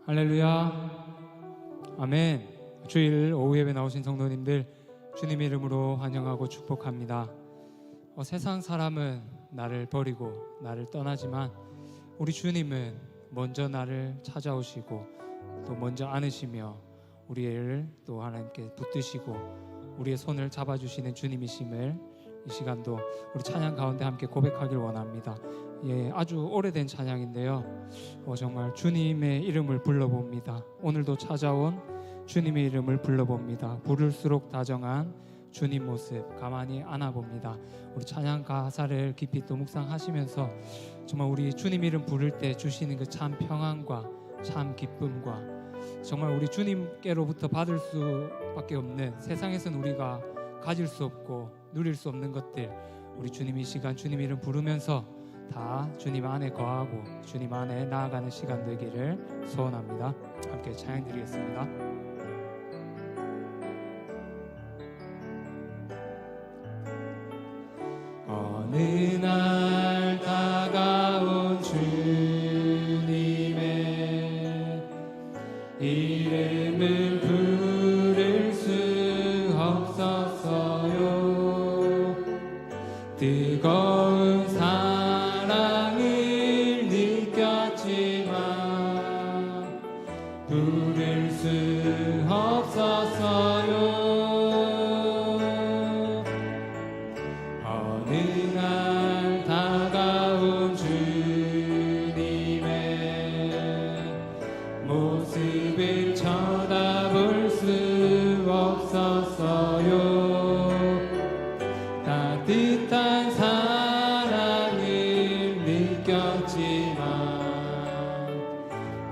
할렐루야. 아멘. 주일 오후 예배 나오신 성도님들 주님의 이름으로 환영하고 축복합니다. 세상 사람은 나를 버리고 나를 떠나지만 우리 주님은 먼저 나를 찾아오시고 또 먼저 안으시며 우리를 또 하나님께 붙드시고 우리의 손을 잡아주시는 주님이심을 이 시간도 우리 찬양 가운데 함께 고백하길 원합니다. 아주 오래된 찬양인데요, 정말 주님의 이름을 불러봅니다. 오늘도 찾아온 주님의 이름을 불러봅니다. 부를수록 다정한 주님 모습 가만히 안아봅니다. 우리 찬양 가사를 깊이 또 묵상하시면서 정말 우리 주님 이름 부를 때 주시는 그 참 평안과 참 기쁨과 정말 우리 주님께로부터 받을 수밖에 없는, 세상에서는 우리가 가질 수 없고 누릴 수 없는 것들, 우리 주님 이 시간 주님 이름 부르면서 다 주님 안에 거하고 주님 안에 나아가는 시간 되기를 소원합니다. 함께 찬양 드리겠습니다. 어느 날 다가온 주님의 이름을 부를 수 없었어요. 뜨거운 사랑을 느꼈지만 부를 수 없었어요. 어느 날 다가온 주님의 모습을 쳐다볼 수 없었어요. 따뜻한 사랑을 느꼈지만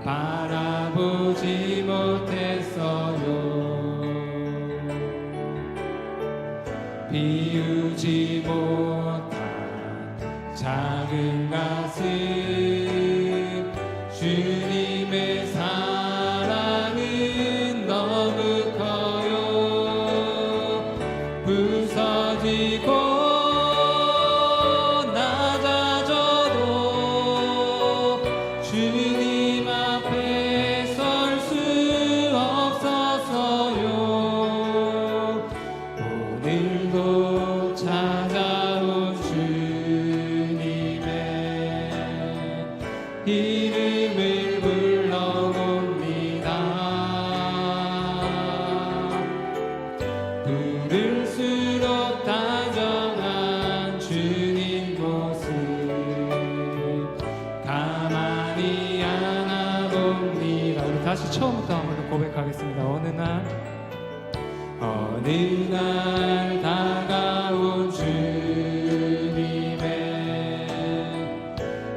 바라보지 못했어요. 비우지 못한 작은 가슴, 주님의 사랑은 너무 커요. 부서지고 낮아져도 주님 앞에 설 수 없었어요. 오늘도 찾아온 주님의 이름을 불러봅니다. 부를수록 다정한 주님 모습 가만히 안아봅니다. 우리 다시 처음부터 한번 고백하겠습니다. 어느 날 다가온 주님의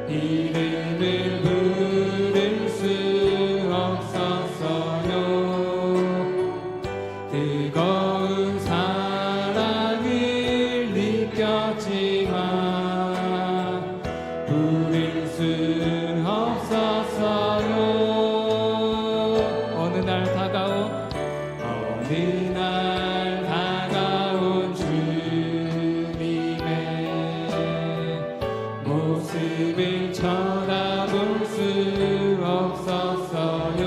이름을 부를 수 없었어요. 뜨거운 사랑을 느꼈지만 부를 수 없었어요. 어느 날 다가온 주님의 모습을 쳐다볼 수 없었어요.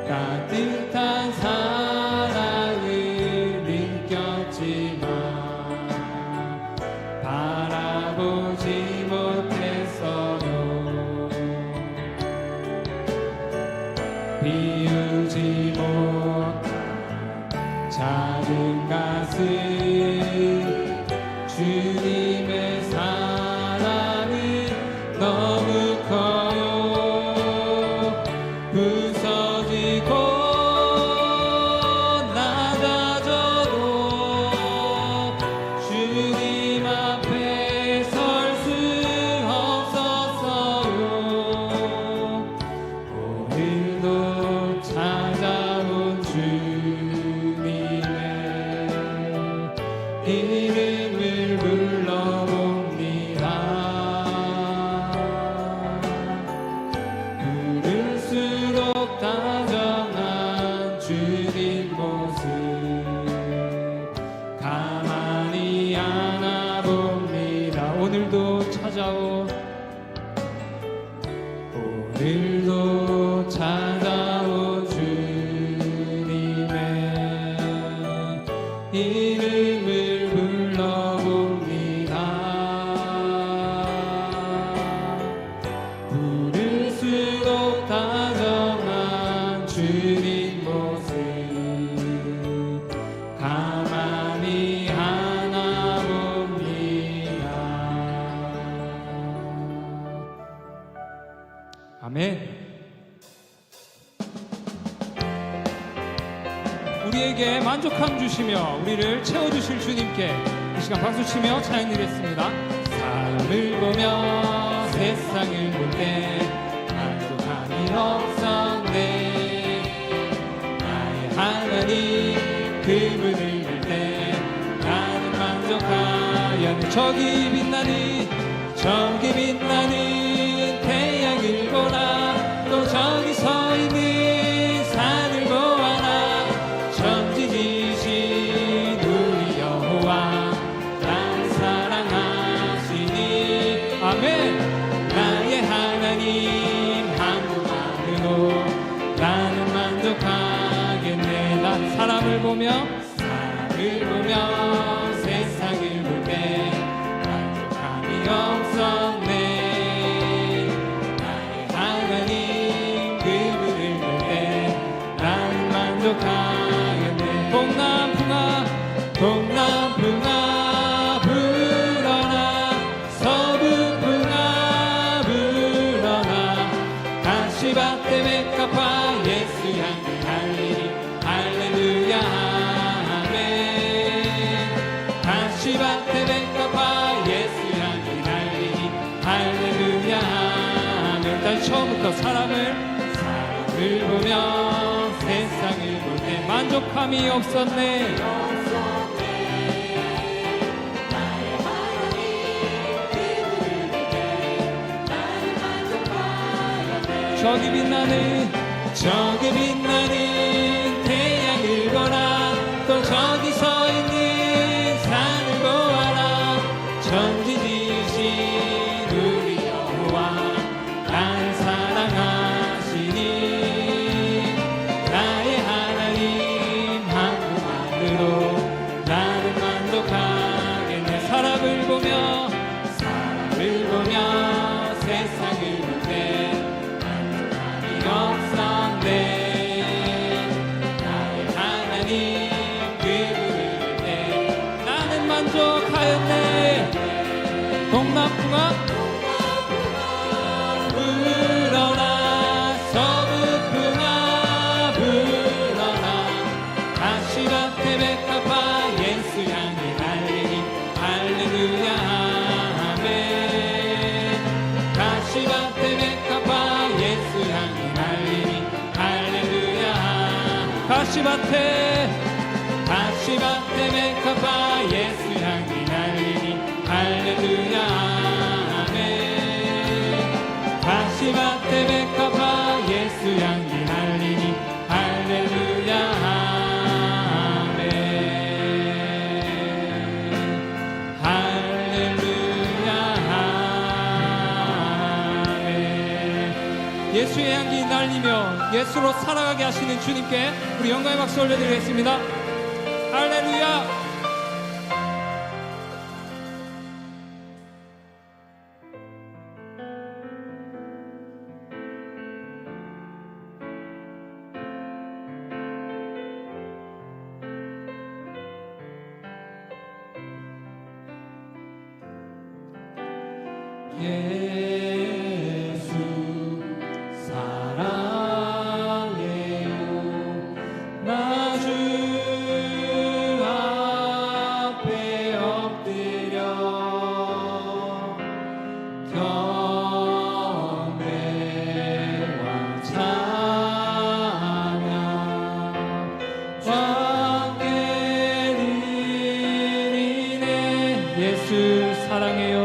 따뜻한 사랑을 느꼈지만 바라보지 못했어요. 비우지 못한 작은 가슴, 주님의 사랑은 너무 커요. 부서지고 낮아져도 주님 앞에 설 수 없었어요. 오늘도 찾아온 주님의 이름을 불러봅니다. 부를수록 다정한 주님 모습 가만히 안아봅니다. 오늘도 찾아온 오늘도 찾아온 주님의 이름을 불러봅니다. 부를수록 다정한 주님 모습 가만히 하나 봅니다. 아멘. 우리에게 만족함 주시며 우리를 채워주실 주님께 이 시간 박수치며 찬양 드리겠습니다. 사람을 보며 세상을 볼 때 만족함이 없었네. 나의 하나님 그분을 볼 때 나는 만족하였네. 저기 빛나는 태양을 보라. 또 저기 서 있는 산을 보아라. 천지지신 우리 여호와 나를 사랑하시니. 아멘. 나의 하나님 한 분만으로 나는 만족하겠네. 난 사람을 보며 세상을 볼 때 만족함이 없었네. 나의 하나님 그분을 볼 때 나는 만족하겠네. 동남풍아 불어라. 서북풍아 불어라. 가시밭에 백합화 예수 향기 달리니 할렐루야 아멘. 가시밭에 백합화 예수 향기 달리니 할렐루야 아멘. 다시 처음부터 사람을 보며 세상을 볼 때 만족함이 없었네. 저기 빛나는 태양을 보라. 또 저기 서 있는 산을 보아라. 천지지신 우리 여호와 나를 사랑하시니. 나의 하나님 한 분만으로 나는 만족하겠네. 사람을 보며 세상을 볼 때 없었네. 나의 하나님 그분을 볼 때 나는 만족하였네. 동남풍아 불어라. 서북풍아 불어라. 가시밭에 백합화 예수 향해 달리니 할렐루야 아멘. 가시밭에 백합화 예수 향해 달리니 할렐루야. 가시밭에 백합화 예수 향해 달리니 할렐루야 아멘. 가시밭에 백합화 예수 향해 달리니 할렐루야 아멘. 할렐루야 아멘. 예수의 향기 날리며 예수로 살아가게 하시는 주님께 우리 영광의 박수 올려드리겠습니다. 할렐루야. 예수 사랑해요. 나 주 앞에 엎드려 경배와 찬양 함께 드리네. 예수 사랑해요.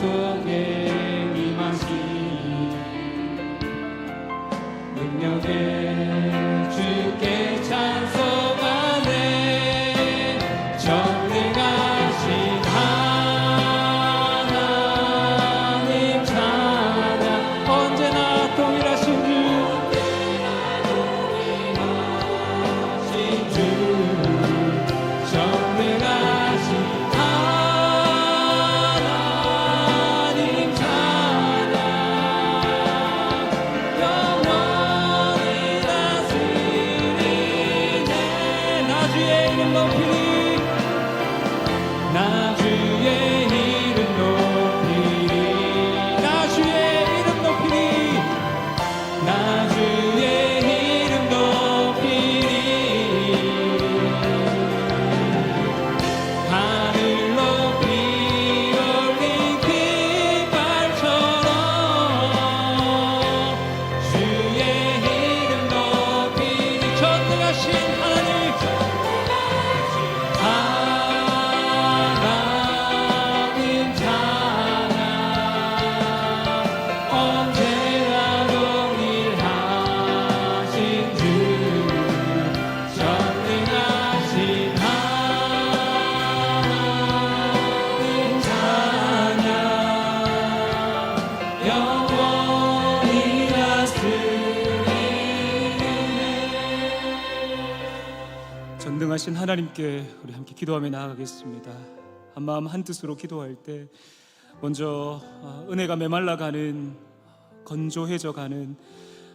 속에 임하시니 능력의 주께 찬송하네. 전능하신 하나님 찬양. 언제나 동일하신 주 전능하신 하나님 찬양. 영원히 다스리네. 나 주의 이름 높이리. 나 주의 이름 높이리. 나 주의 이름 높이리. 나 주의 이름 높이리. 하늘 높이 올린 깃발처럼 주의 이름 높이니. 전능하신 하나님 찬양. 언제나 동일하신 주 전능하신 하나님 찬양. 영원히 다스리네. 전능하신 하나님께 우리 함께 기도하며 나아가겠습니다. 한마음 한뜻으로 기도할 때 먼저 은혜가 메말라가는, 건조해져가는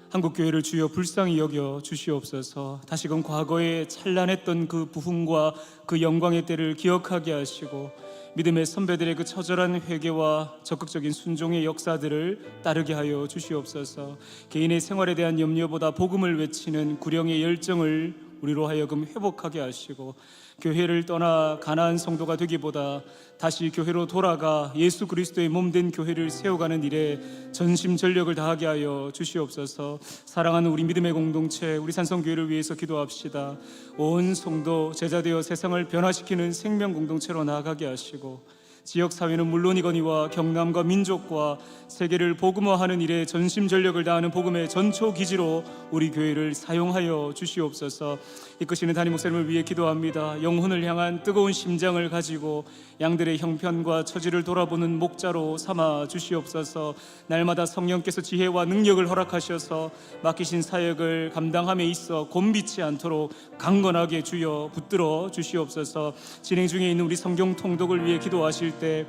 한국교회를 주여 불쌍히 여겨 주시옵소서. 다시금 과거에 찬란했던 그 부흥과 그 영광의 때를 기억하게 하시고 믿음의 선배들의 그 처절한 회개와 적극적인 순종의 역사들을 따르게 하여 주시옵소서. 개인의 생활에 대한 염려보다 복음을 외치는 구령의 열정을 우리로 하여금 회복하게 하시고, 교회를 떠나 가나안 성도가 되기보다 다시 교회로 돌아가 예수 그리스도의 몸된 교회를 세워가는 일에 전심전력을 다하게 하여 주시옵소서. 사랑하는 우리 믿음의 공동체, 우리 산성교회를 위해서 기도합시다. 온 성도 제자되어 세상을 변화시키는 생명 공동체로 나아가게 하시고, 지역사회는 물론이거니와 경남과 민족과 세계를 복음화하는 일에 전심전력을 다하는 복음의 전초기지로 우리 교회를 사용하여 주시옵소서. 이끄시는 담임 목사님을 위해 기도합니다. 영혼을 향한 뜨거운 심장을 가지고 양들의 형편과 처지를 돌아보는 목자로 삼아 주시옵소서. 날마다 성령께서 지혜와 능력을 허락하셔서 맡기신 사역을 감당함에 있어 곤비치 않도록 강건하게 주여 붙들어 주시옵소서. 진행 중에 있는 우리 성경 통독을 위해 기도하실 때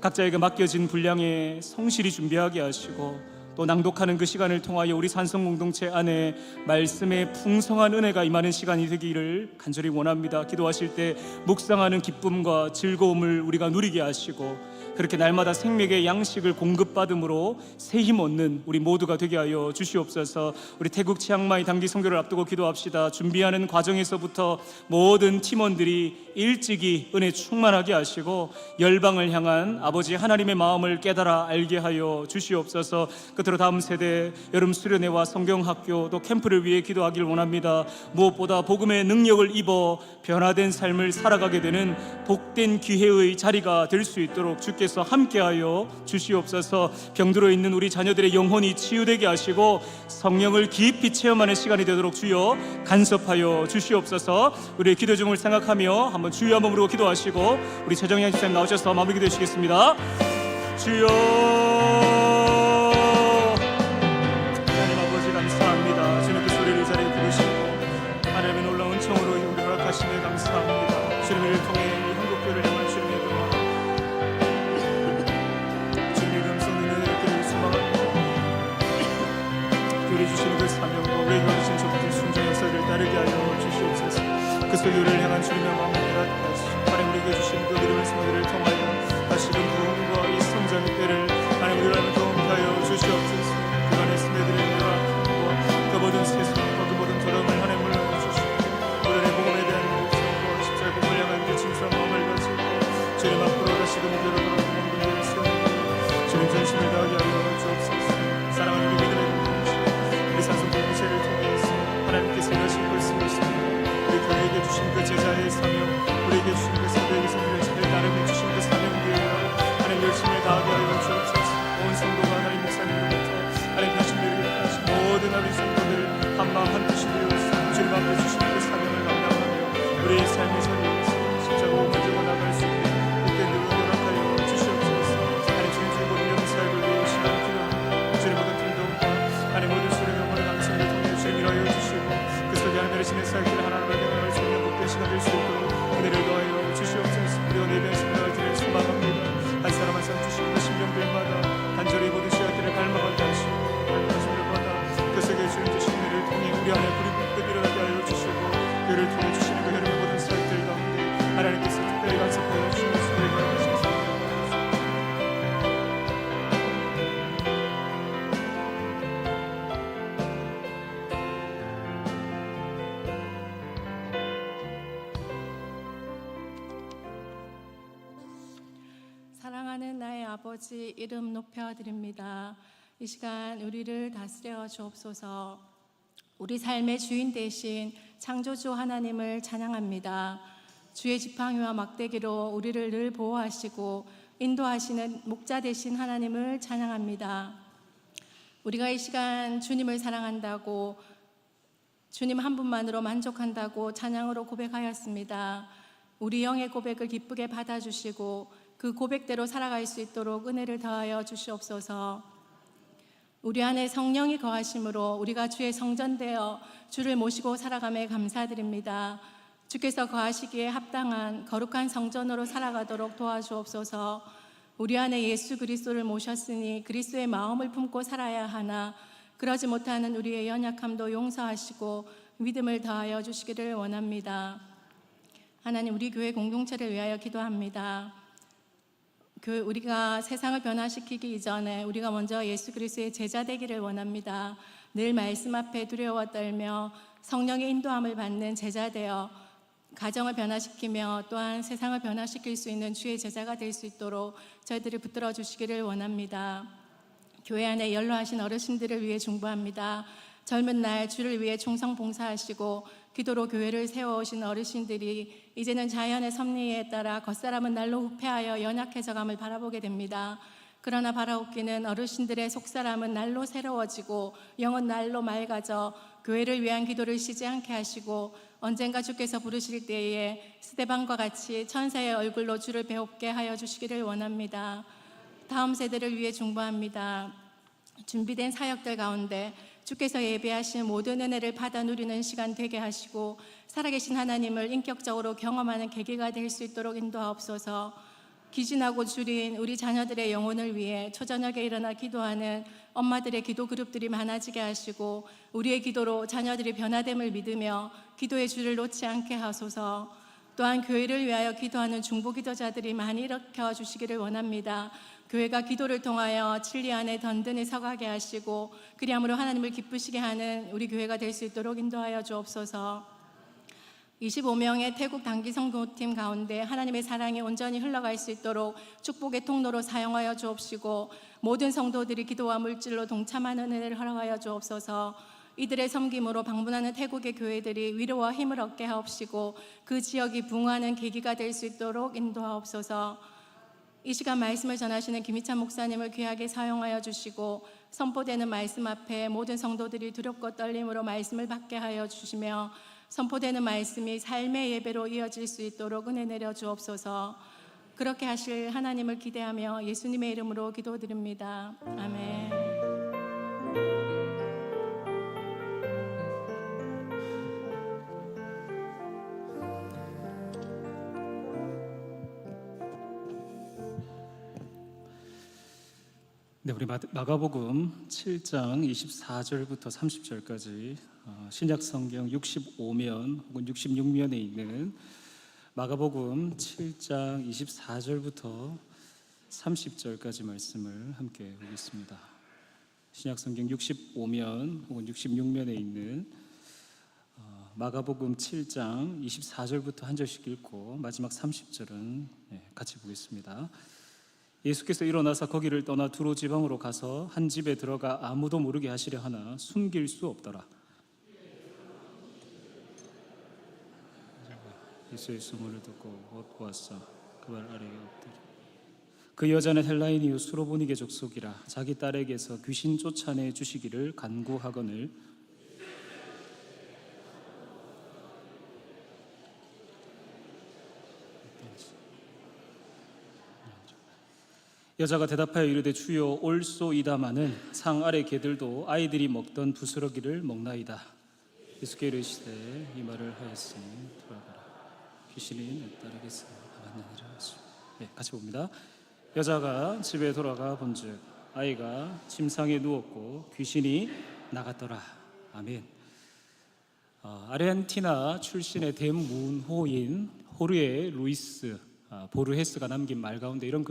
각자에게 맡겨진 분량에 성실히 준비하게 하시고, 또 낭독하는 그 시간을 통하여 우리 산성 공동체 안에 말씀의 풍성한 은혜가 임하는 시간이 되기를 간절히 원합니다. 기도하실 때 묵상하는 기쁨과 즐거움을 우리가 누리게 하시고, 그렇게 날마다 생명의 양식을 공급받음으로 새 힘 얻는 우리 모두가 되게 하여 주시옵소서. 우리 태국 치앙마이 단기 선교를 앞두고 기도합시다. 준비하는 과정에서부터 모든 팀원들이 일찍이 은혜 충만하게 하시고 열방을 향한 아버지 하나님의 마음을 깨달아 알게 하여 주시옵소서. 끝으로 다음 세대 여름 수련회와 성경학교 또 캠프를 위해 기도하길 원합니다. 무엇보다 복음의 능력을 입어 변화된 삶을 살아가게 되는 복된 기회의 자리가 될 수 있도록 주께서 함께하여 주시옵소서. 병들어 있는 우리 자녀들의 영혼이 치유되게 하시고 성령을 깊이 체험하는 시간이 되도록 주여 간섭하여 주시옵소서. 우리의 기도 중을 생각하며 한번 주여 한번 부르고 기도하시고, 우리 최정현 집사님 나오셔서 마무리 기도해 주시겠습니다. 주여, 하나님 아버지 감사합니다. 주님 그 소리를 이 자리에 부르시고 하나님의 놀라운 은총으로 우리 허락하시며 감사합니다. 주님을 통해 이 한국교회를 향한 주님의 그마, 주님의 금손의 은혜를 수망하고 교회 주신 그 사명과 우리에게 주신 좁은 순종 역사를 따르게 하여 주시옵소서. 그 소유를 향한 주님의 마음을 깨닫게 하시고, 하나님 우리에게 주신 그 믿음의 소리를 통하여 다시금 부흥과 이 성장의 때를 하나님 우리를 경험케 하여 주시옵소서. 그간의 스매들의 멸함과 그 모든 세상과 그 모든 더러움을 하나님 물러주시고, 우리의 복음에 대한 목숨과 십자가 복음을 향한 그 진실한 마음을 가지고 주님 앞으로 다시금 교회로 돌아오는 분들을 세우고 주님 전심을 다하게 하여 주옵소서. 사랑하는 우리 믿음의 공동체, 우리 산성 공동체를 통해서 하나님께서 하신 말씀이십니다. 우리 교회에게 주신 그 제자의 사명, 우리에게 주신 그 사도에게 선물을 따르며 주신 그 앞에 주신 그 사명을 감당하며 우리의 삶의 자리에서 십자가로 가지고 나갈 수 있는 복된 일로 허락하여 주시옵소서. 하나님 주님 주의 모든 영의 사역을 위해 시간을 기도합니다. 주님 모든 팀동과 하나님 모든 수련의 영혼을 감사를 통해 주님 일하여 주시고 그 속에 하나님 내리시는 사역들을 하나님을 경험할 수 있는 복된 시간 될 수 있도록 은혜를 더하여 주시옵소서. 우리가 내면 신앙을 드려 소망합니다. 한 사람 한 사람 주시고 심령들마다 간절히 모든 시간들을 갈망하게 하시고 말씀을 받아 그 속에 주님 주신 은혜를 통해 우리 안에 불이 불끈 일어나게 하여 주시고 그를 통해 주시는 그 여러분의 모든 사역들 가운데 하나님께서 특별히 간섭하여 주시는 수고를 하시옵소서. 사랑하는 나의 아버지 이름 높여드립니다. 이 시간 우리를 다스려 주옵소서. 우리 삶의 주인 되신 창조주 하나님을 찬양합니다. 주의 지팡이와 막대기로 우리를 늘 보호하시고 인도하시는 목자 되신 하나님을 찬양합니다. 우리가 이 시간 주님을 사랑한다고 주님 한 분만으로 만족한다고 찬양으로 고백하였습니다. 우리 영의 고백을 기쁘게 받아주시고 그 고백대로 살아갈 수 있도록 은혜를 더하여 주시옵소서. 우리 안에 성령이 거하심으로 우리가 주의 성전되어 주를 모시고 살아감에 감사드립니다. 주께서 거하시기에 합당한 거룩한 성전으로 살아가도록 도와주옵소서. 우리 안에 예수 그리스도를 모셨으니 그리스도의 마음을 품고 살아야 하나 그러지 못하는 우리의 연약함도 용서하시고 믿음을 더하여 주시기를 원합니다. 하나님, 우리 교회 공동체를 위하여 기도합니다. 우리가 세상을 변화시키기 이전에 우리가 먼저 예수 그리스도의 제자 되기를 원합니다. 늘 말씀 앞에 두려워 떨며 성령의 인도함을 받는 제자 되어 가정을 변화시키며 또한 세상을 변화시킬 수 있는 주의 제자가 될 수 있도록 저희들을 붙들어 주시기를 원합니다. 교회 안에 연로하신 어르신들을 위해 중보합니다. 젊은 날 주를 위해 충성 봉사하시고 기도로 교회를 세워오신 어르신들이 이제는 자연의 섭리에 따라 겉사람은 날로 후패하여 연약해져감을 바라보게 됩니다. 그러나 바라옵기는 어르신들의 속사람은 날로 새로워지고 영은 날로 맑아져 교회를 위한 기도를 쉬지 않게 하시고 언젠가 주께서 부르실 때에 스데반과 같이 천사의 얼굴로 주를 배웁게 하여 주시기를 원합니다. 다음 세대를 위해 중보합니다. 준비된 사역들 가운데 주께서 예배하신 모든 은혜를 받아 누리는 시간 되게 하시고 살아계신 하나님을 인격적으로 경험하는 계기가 될 수 있도록 인도하옵소서. 기진하고 줄인 우리 자녀들의 영혼을 위해 초저녁에 일어나 기도하는 엄마들의 기도 그룹들이 많아지게 하시고 우리의 기도로 자녀들이 변화됨을 믿으며 기도의 줄을 놓지 않게 하소서. 또한 교회를 위하여 기도하는 중보 기도자들이 많이 일으켜 주시기를 원합니다. 교회가 기도를 통하여 진리 안에 든든히 서가게 하시고 그리함으로 하나님을 기쁘시게 하는 우리 교회가 될 수 있도록 인도하여 주옵소서. 25명의 태국 단기 성도팀 가운데 하나님의 사랑이 온전히 흘러갈 수 있도록 축복의 통로로 사용하여 주옵시고 모든 성도들이 기도와 물질로 동참하는 은혜를 허락하여 주옵소서. 이들의 섬김으로 방문하는 태국의 교회들이 위로와 힘을 얻게 하옵시고 그 지역이 부흥하는 계기가 될 수 있도록 인도하옵소서. 이 시간 말씀을 전하시는 김희찬 목사님을 귀하게 사용하여 주시고 선포되는 말씀 앞에 모든 성도들이 두렵고 떨림으로 말씀을 받게 하여 주시며 선포되는 말씀이 삶의 예배로 이어질 수 있도록 은혜 내려 주옵소서. 그렇게 하실 하나님을 기대하며 예수님의 이름으로 기도드립니다. 아멘. 네, 우리 마가복음 7장 24절부터 30절까지 신약 성경 65면 혹은 66면에 있는 마가복음 7장 24절부터 30절까지 말씀을 함께 보겠습니다. 신약 성경 65면 혹은 66면에 있는 마가복음 7장 24절부터 한 절씩 읽고 마지막 30절은 같이 보겠습니다. 예수께서 일어나서 거기를 떠나 두로 지방으로 가서 한 집에 들어가 아무도 모르게 하시려 하나 숨길 수 없더라. 예수의 소문을 듣고 곧 보았어. 그 발 아래에 엎드려. 그 여자는 헬라인이요 수로보니게 족속이라 자기 딸에게서 귀신 쫓아내 주시기를 간구하거늘 여자가 대답하여 이르되 주여 올소이다마는 상 아래 개들도 아이들이 먹던 부스러기를 먹나이다. 예수께 이르시되 이 말을 하였으니 돌아가라. 귀신이 내 딸에게서 나갔느니라. 네, 같이 봅니다. 여자가 집에 돌아가 본즉 아이가 침상에 누웠고 귀신이 나갔더라. 아멘. 아르헨티나 출신의 대문호인 호르에 루이스 보르헤스가 남긴 말 가운데 이런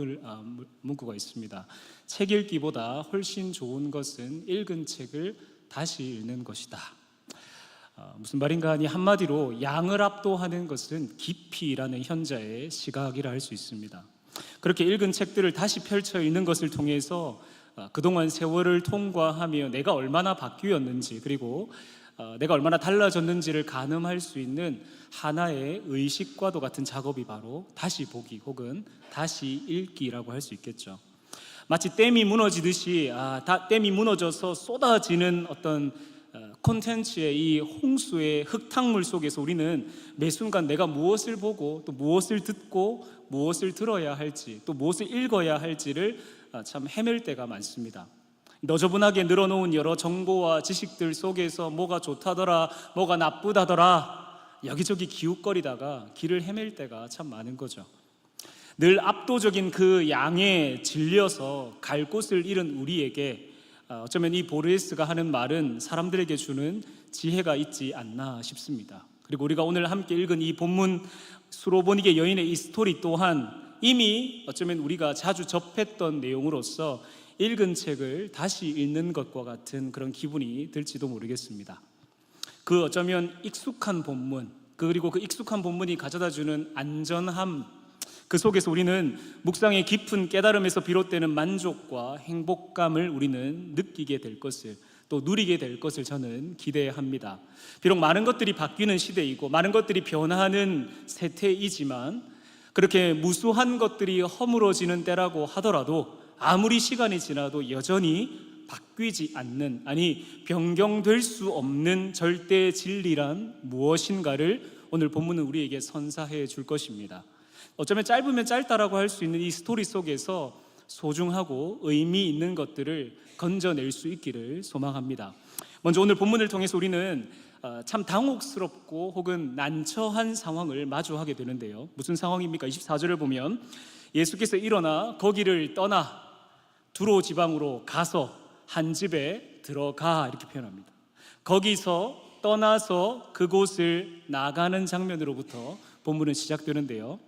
문구가 있습니다. 책 읽기보다 훨씬 좋은 것은 읽은 책을 다시 읽는 것이다. 무슨 말인가 하니 한마디로 양을 압도하는 것은 깊이라는 현자의 시각이라 할 수 있습니다. 그렇게 읽은 책들을 다시 펼쳐 읽는 것을 통해서 그동안 세월을 통과하며 내가 얼마나 바뀌었는지 그리고 내가 얼마나 달라졌는지를 가늠할 수 있는 하나의 의식과도 같은 작업이 바로 다시 보기 혹은 다시 읽기라고 할 수 있겠죠. 마치 댐이 무너지듯이 댐이 무너져서 쏟아지는 어떤 콘텐츠의 이 홍수의 흙탕물 속에서 우리는 매 순간 내가 무엇을 보고 또 무엇을 듣고 무엇을 들어야 할지 또 무엇을 읽어야 할지를 참 헤맬 때가 많습니다. 너저분하게 늘어놓은 여러 정보와 지식들 속에서 뭐가 좋다더라 뭐가 나쁘다더라 여기저기 기웃거리다가 길을 헤맬 때가 참 많은 거죠. 늘 압도적인 그 양에 질려서 갈 곳을 잃은 우리에게 어쩌면 이 보르헤스가 하는 말은 사람들에게 주는 지혜가 있지 않나 싶습니다. 그리고 우리가 오늘 함께 읽은 이 본문 수로보니게 여인의 이 스토리 또한 이미 어쩌면 우리가 자주 접했던 내용으로서 읽은 책을 다시 읽는 것과 같은 그런 기분이 들지도 모르겠습니다. 그 어쩌면 익숙한 본문 그리고 그 익숙한 본문이 가져다주는 안전함 그 속에서 우리는 묵상의 깊은 깨달음에서 비롯되는 만족과 행복감을 우리는 느끼게 될 것을 또 누리게 될 것을 저는 기대합니다. 비록 많은 것들이 바뀌는 시대이고 많은 것들이 변하는 세태이지만 그렇게 무수한 것들이 허물어지는 때라고 하더라도 아무리 시간이 지나도 여전히 바뀌지 않는 변경될 수 없는 절대 진리란 무엇인가를 오늘 본문은 우리에게 선사해 줄 것입니다. 어쩌면 짧으면 짧다라고 할 수 있는 이 스토리 속에서 소중하고 의미 있는 것들을 건져낼 수 있기를 소망합니다. 먼저 오늘 본문을 통해서 우리는 참 당혹스럽고 혹은 난처한 상황을 마주하게 되는데요. 무슨 상황입니까? 24절을 보면 예수께서 일어나 거기를 떠나 두로 지방으로 가서 한 집에 들어가 이렇게 표현합니다. 거기서 떠나서 그곳을 나가는 장면으로부터 본문은 시작되는데요.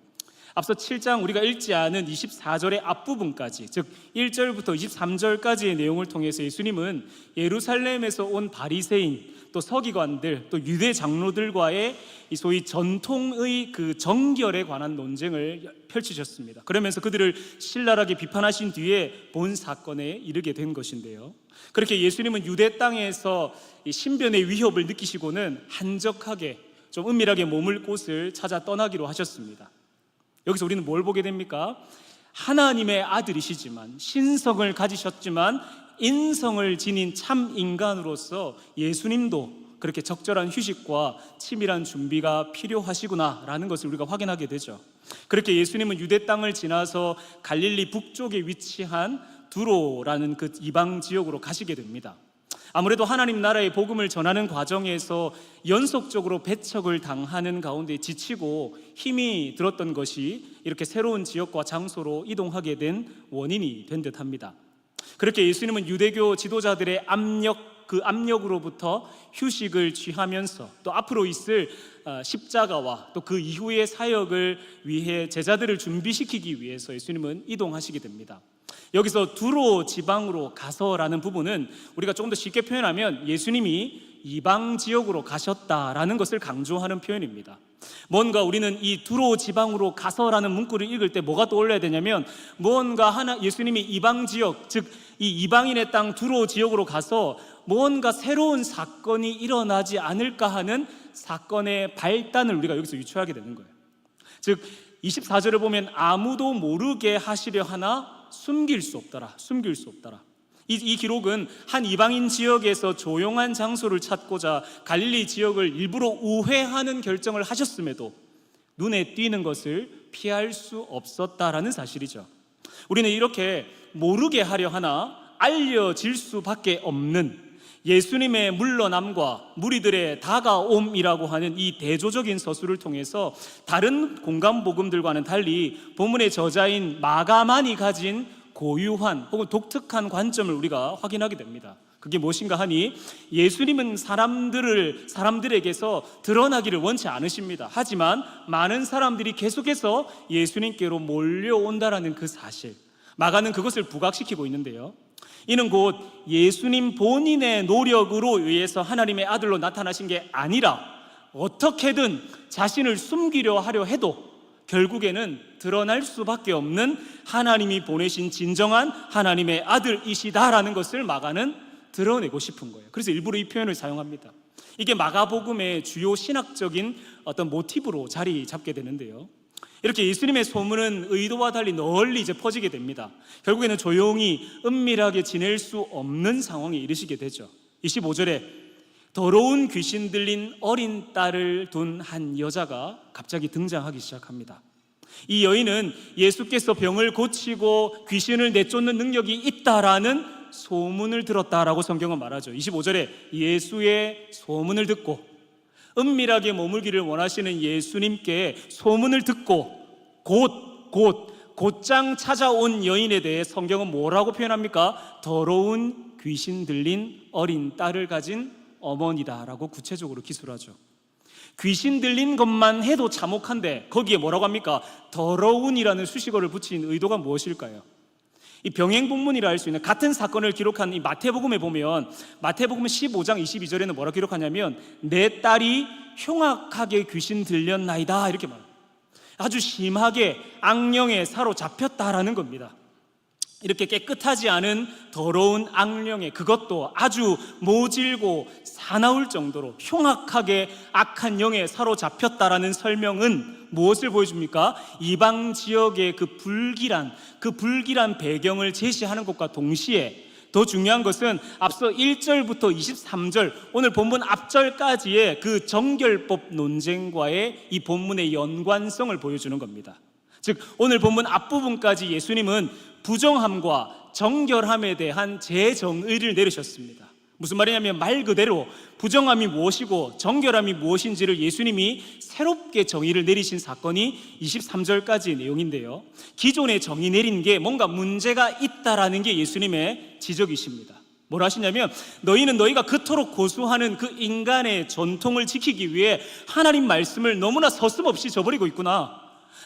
앞서 7장 우리가 읽지 않은 24절의 앞부분까지 즉 1절부터 23절까지의 내용을 통해서 예수님은 예루살렘에서 온 바리새인 또 서기관들 또 유대 장로들과의 이 소위 전통의 그 정결에 관한 논쟁을 펼치셨습니다. 그러면서 그들을 신랄하게 비판하신 뒤에 본 사건에 이르게 된 것인데요. 그렇게 예수님은 유대 땅에서 이 신변의 위협을 느끼시고는 한적하게 좀 은밀하게 머물 곳을 찾아 떠나기로 하셨습니다. 여기서 우리는 뭘 보게 됩니까? 하나님의 아들이시지만 신성을 가지셨지만 인성을 지닌 참 인간으로서 예수님도 그렇게 적절한 휴식과 치밀한 준비가 필요하시구나라는 것을 우리가 확인하게 되죠. 그렇게 예수님은 유대 땅을 지나서 갈릴리 북쪽에 위치한 두로라는 그 이방 지역으로 가시게 됩니다. 아무래도 하나님 나라의 복음을 전하는 과정에서 연속적으로 배척을 당하는 가운데 지치고 힘이 들었던 것이 이렇게 새로운 지역과 장소로 이동하게 된 원인이 된 듯합니다. 그렇게 예수님은 유대교 지도자들의 그 압력으로부터 휴식을 취하면서 또 앞으로 있을 십자가와 또 그 이후의 사역을 위해 제자들을 준비시키기 위해서 예수님은 이동하시게 됩니다. 여기서 두로 지방으로 가서라는 부분은 우리가 조금 더 쉽게 표현하면 예수님이 이방 지역으로 가셨다라는 것을 강조하는 표현입니다. 뭔가 우리는 이 두로 지방으로 가서라는 문구를 읽을 때 뭐가 떠올려야 되냐면 뭔가 예수님이 이방 지역 즉 이 이방인의 땅 두로 지역으로 가서 뭔가 새로운 사건이 일어나지 않을까 하는 사건의 발단을 우리가 여기서 유추하게 되는 거예요. 즉 24절을 보면 아무도 모르게 하시려 하나 숨길 수 없더라. 이 기록은 한 이방인 지역에서 조용한 장소를 찾고자 갈릴리 지역을 일부러 우회하는 결정을 하셨음에도 눈에 띄는 것을 피할 수 없었다라는 사실이죠. 우리는 이렇게 모르게 하려 하나 알려질 수밖에 없는 예수님의 물러남과 무리들의 다가옴이라고 하는 이 대조적인 서술을 통해서 다른 공간복음들과는 달리 본문의 저자인 마가만이 가진 고유한 혹은 독특한 관점을 우리가 확인하게 됩니다. 그게 무엇인가 하니 예수님은 사람들에게서 드러나기를 원치 않으십니다. 하지만 많은 사람들이 계속해서 예수님께로 몰려온다라는 그 사실, 마가는 그것을 부각시키고 있는데요, 이는 곧 예수님 본인의 노력으로 의해서 하나님의 아들로 나타나신 게 아니라 어떻게든 자신을 숨기려 하려 해도 결국에는 드러날 수밖에 없는 하나님이 보내신 진정한 하나님의 아들이시다라는 것을 마가는 드러내고 싶은 거예요. 그래서 일부러 이 표현을 사용합니다. 이게 마가복음의 주요 신학적인 어떤 모티브로 자리 잡게 되는데요, 이렇게 예수님의 소문은 의도와 달리 널리 이제 퍼지게 됩니다. 결국에는 조용히 은밀하게 지낼 수 없는 상황에 이르시게 되죠. 25절에 더러운 귀신 들린 어린 딸을 둔 한 여자가 갑자기 등장하기 시작합니다. 이 여인은 예수께서 병을 고치고 귀신을 내쫓는 능력이 있다라는 소문을 들었다라고 성경은 말하죠. 25절에 예수의 소문을 듣고, 은밀하게 머물기를 원하시는 예수님께 소문을 듣고 곧장 찾아온 여인에 대해 성경은 뭐라고 표현합니까? 더러운 귀신 들린 어린 딸을 가진 어머니다라고 구체적으로 기술하죠. 귀신 들린 것만 해도 참혹한데 거기에 뭐라고 합니까? 더러운이라는 수식어를 붙인 의도가 무엇일까요? 이 병행본문이라 할 수 있는 같은 사건을 기록한 이 마태복음에 보면, 마태복음 15장 22절에는 뭐라고 기록하냐면 내 딸이 흉악하게 귀신 들렸나이다 이렇게 말합니다. 아주 심하게 악령에 사로잡혔다라는 겁니다. 이렇게 깨끗하지 않은 더러운 악령에, 그것도 아주 모질고 사나울 정도로 흉악하게 악한 영에 사로잡혔다라는 설명은 무엇을 보여줍니까? 이방 지역의 그 불길한 배경을 제시하는 것과 동시에 더 중요한 것은 앞서 1절부터 23절, 오늘 본문 앞절까지의 그 정결법 논쟁과의 이 본문의 연관성을 보여주는 겁니다. 즉 오늘 본문 앞부분까지 예수님은 부정함과 정결함에 대한 재정의를 내리셨습니다. 무슨 말이냐면 말 그대로 부정함이 무엇이고 정결함이 무엇인지를 예수님이 새롭게 정의를 내리신 사건이 23절까지의 내용인데요, 기존의 정의 내린 게 뭔가 문제가 있다라는 게 예수님의 지적이십니다. 뭐라 하시냐면 너희는 너희가 그토록 고수하는 그 인간의 전통을 지키기 위해 하나님 말씀을 너무나 서슴없이 저버리고 있구나.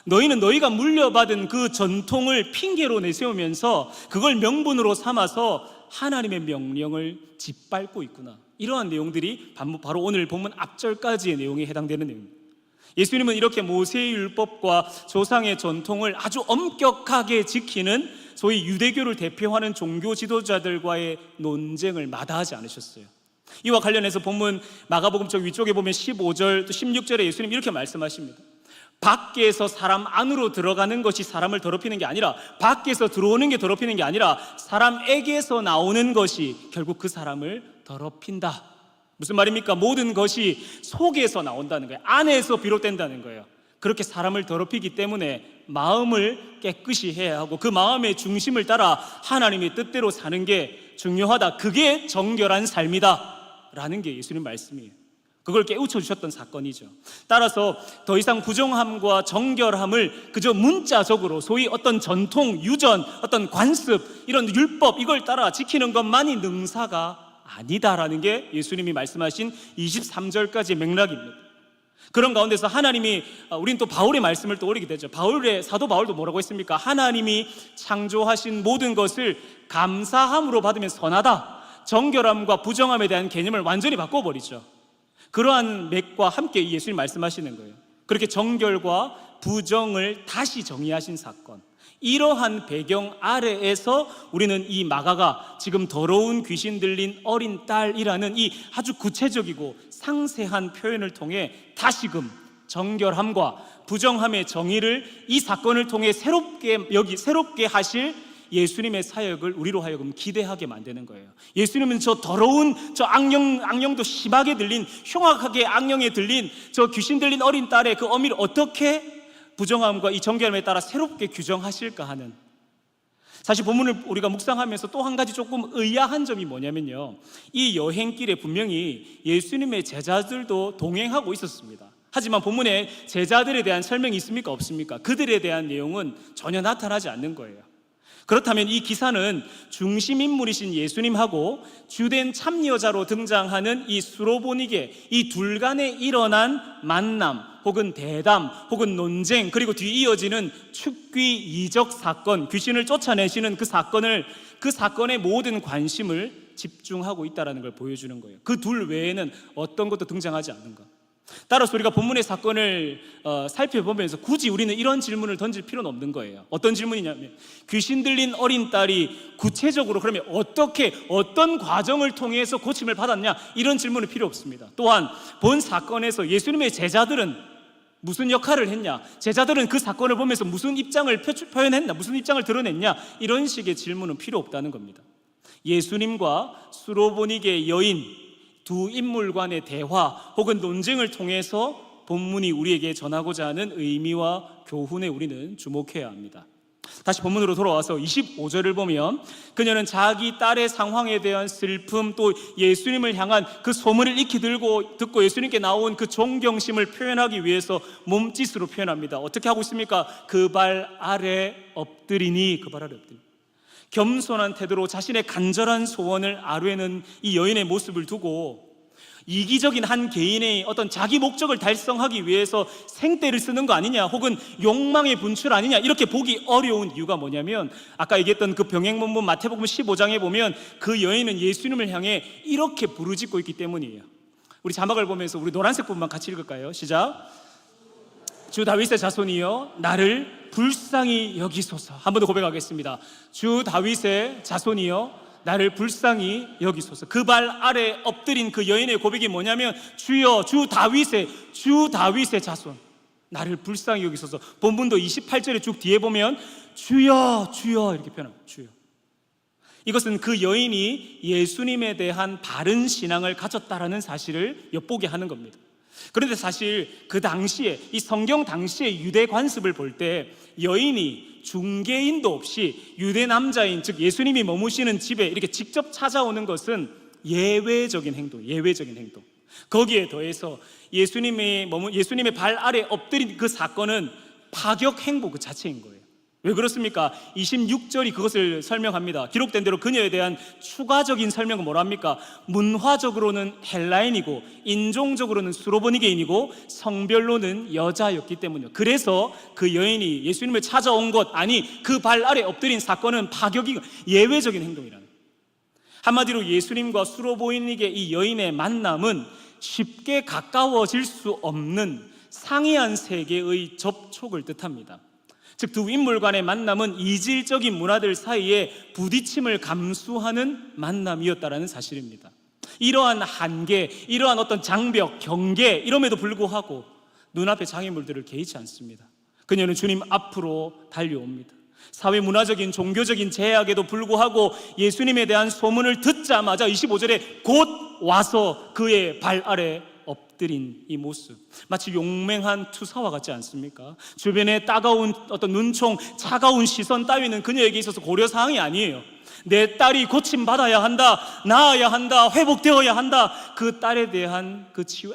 너희는 너희가 물려받은 그 전통을 핑계로 내세우면서 그걸 명분으로 삼아서 하나님의 명령을 짓밟고 있구나. 이러한 내용들이 바로 오늘 본문 앞절까지의 내용에 해당되는 내용입니다. 예수님은 이렇게 모세의 율법과 조상의 전통을 아주 엄격하게 지키는 소위 유대교를 대표하는 종교 지도자들과의 논쟁을 마다하지 않으셨어요. 이와 관련해서 본문 마가복음 쪽 위쪽에 보면 15절 또 16절에 예수님 이렇게 말씀하십니다. 밖에서 사람 안으로 들어가는 것이 사람을 더럽히는 게 아니라, 밖에서 들어오는 게 더럽히는 게 아니라 사람에게서 나오는 것이 결국 그 사람을 더럽힌다. 무슨 말입니까? 모든 것이 속에서 나온다는 거예요. 안에서 비롯된다는 거예요. 그렇게 사람을 더럽히기 때문에 마음을 깨끗이 해야 하고 그 마음의 중심을 따라 하나님의 뜻대로 사는 게 중요하다. 그게 정결한 삶이다 라는 게 예수님 말씀이에요. 그걸 깨우쳐 주셨던 사건이죠. 따라서 더 이상 부정함과 정결함을 그저 문자적으로 소위 어떤 전통, 유전, 어떤 관습, 이런 율법 이걸 따라 지키는 것만이 능사가 아니다라는 게 예수님이 말씀하신 23절까지의 맥락입니다. 그런 가운데서 하나님이, 우린 또 바울의 말씀을 떠올리게 되죠. 사도 바울도 뭐라고 했습니까? 하나님이 창조하신 모든 것을 감사함으로 받으면 선하다. 정결함과 부정함에 대한 개념을 완전히 바꿔버리죠. 그러한 맥과 함께 예수님 말씀하시는 거예요. 그렇게 정결과 부정을 다시 정의하신 사건, 이러한 배경 아래에서 우리는 이 마가가 지금 더러운 귀신 들린 어린 딸이라는 이 아주 구체적이고 상세한 표현을 통해 다시금 정결함과 부정함의 정의를 이 사건을 통해 새롭게 하실 예수님의 사역을 우리로 하여금 기대하게 만드는 거예요. 예수님은 저 더러운 저 악령도 심하게 들린, 흉악하게 악령에 들린 저 귀신 들린 어린 딸의 그 어미를 어떻게 부정함과 이 정결함에 따라 새롭게 규정하실까 하는, 사실 본문을 우리가 묵상하면서 또 한 가지 조금 의아한 점이 뭐냐면요, 이 여행길에 분명히 예수님의 제자들도 동행하고 있었습니다. 하지만 본문에 제자들에 대한 설명이 있습니까? 없습니까? 그들에 대한 내용은 전혀 나타나지 않는 거예요. 그렇다면 이 기사는 중심 인물이신 예수님하고 주된 참여자로 등장하는 이 수로보니게, 이 둘 간에 일어난 만남 혹은 대담 혹은 논쟁, 그리고 뒤 이어지는 축귀 이적 사건, 귀신을 쫓아내시는 그 사건의 모든 관심을 집중하고 있다는 걸 보여주는 거예요. 그 둘 외에는 어떤 것도 등장하지 않는 것. 따라서 우리가 본문의 사건을 살펴보면서 굳이 우리는 이런 질문을 던질 필요는 없는 거예요. 어떤 질문이냐면, 귀신 들린 어린 딸이 구체적으로 그러면 어떤 과정을 통해서 고침을 받았냐, 이런 질문은 필요 없습니다. 또한 본 사건에서 예수님의 제자들은 무슨 역할을 했냐, 제자들은 그 사건을 보면서 무슨 입장을 표현했냐, 무슨 입장을 드러냈냐, 이런 식의 질문은 필요 없다는 겁니다. 예수님과 수로보니게 여인 두 인물 간의 대화 혹은 논쟁을 통해서 본문이 우리에게 전하고자 하는 의미와 교훈에 우리는 주목해야 합니다. 다시 본문으로 돌아와서 25절을 보면, 그녀는 자기 딸의 상황에 대한 슬픔, 또 예수님을 향한 그 소문을 익히 듣고 예수님께 나온 그 존경심을 표현하기 위해서 몸짓으로 표현합니다. 어떻게 하고 있습니까? 그 발 아래 엎드리니, 그 발 아래 엎드리니. 겸손한 태도로 자신의 간절한 소원을 아뢰는 이 여인의 모습을 두고, 이기적인 한 개인의 어떤 자기 목적을 달성하기 위해서 생떼를 쓰는 거 아니냐, 혹은 욕망의 분출 아니냐, 이렇게 보기 어려운 이유가 뭐냐면, 아까 얘기했던 그 병행본문 마태복음 15장에 보면 그 여인은 예수님을 향해 이렇게 부르짖고 있기 때문이에요. 우리 자막을 보면서 우리 노란색 부분만 같이 읽을까요? 시작. 주 다윗의 자손이여 나를 불쌍히 여기소서. 한 번 더 고백하겠습니다. 주 다윗의 자손이여 나를 불쌍히 여기소서. 그 발 아래 엎드린 그 여인의 고백이 뭐냐면, 주여, 주 다윗의 자손 나를 불쌍히 여기소서. 본문도 28절에 쭉 뒤에 보면 주여 주여 이렇게 표현합니다. 주여. 이것은 그 여인이 예수님에 대한 바른 신앙을 가졌다라는 사실을 엿보게 하는 겁니다. 그런데 사실 그 당시에, 이 성경 당시의 유대 관습을 볼 때 여인이 중개인도 없이 유대 남자인, 즉 예수님이 머무시는 집에 이렇게 직접 찾아오는 것은 예외적인 행동. 거기에 더해서 예수님의 발 아래 엎드린 그 사건은 파격 행보 그 자체인 거예요. 왜 그렇습니까? 26절이 그것을 설명합니다. 기록된 대로 그녀에 대한 추가적인 설명은 뭐랍니까? 문화적으로는 헬라인이고 인종적으로는 수로보니게인이고 성별로는 여자였기 때문이요. 그래서 그 여인이 예수님을 찾아온 것, 아니 그 발 아래 엎드린 사건은 파격이 예외적인 행동이라는 거예요. 한마디로 예수님과 수로보니게 이 여인의 만남은 쉽게 가까워질 수 없는 상이한 세계의 접촉을 뜻합니다. 즉 두 인물 간의 만남은 이질적인 문화들 사이에 부딪힘을 감수하는 만남이었다라는 사실입니다. 이러한 한계, 이러한 어떤 장벽, 경계, 이럼에도 불구하고 눈앞의 장애물들을 개의치 않습니다. 그녀는 주님 앞으로 달려옵니다. 사회 문화적인 종교적인 제약에도 불구하고 예수님에 대한 소문을 듣자마자 25절에 곧 와서 그의 발 아래 엎드린 이 모습, 마치 용맹한 투사와 같지 않습니까? 주변에 따가운 어떤 눈총, 차가운 시선 따위는 그녀에게 있어서 고려사항이 아니에요. 내 딸이 고침받아야 한다, 나아야 한다, 회복되어야 한다. 그 딸에 대한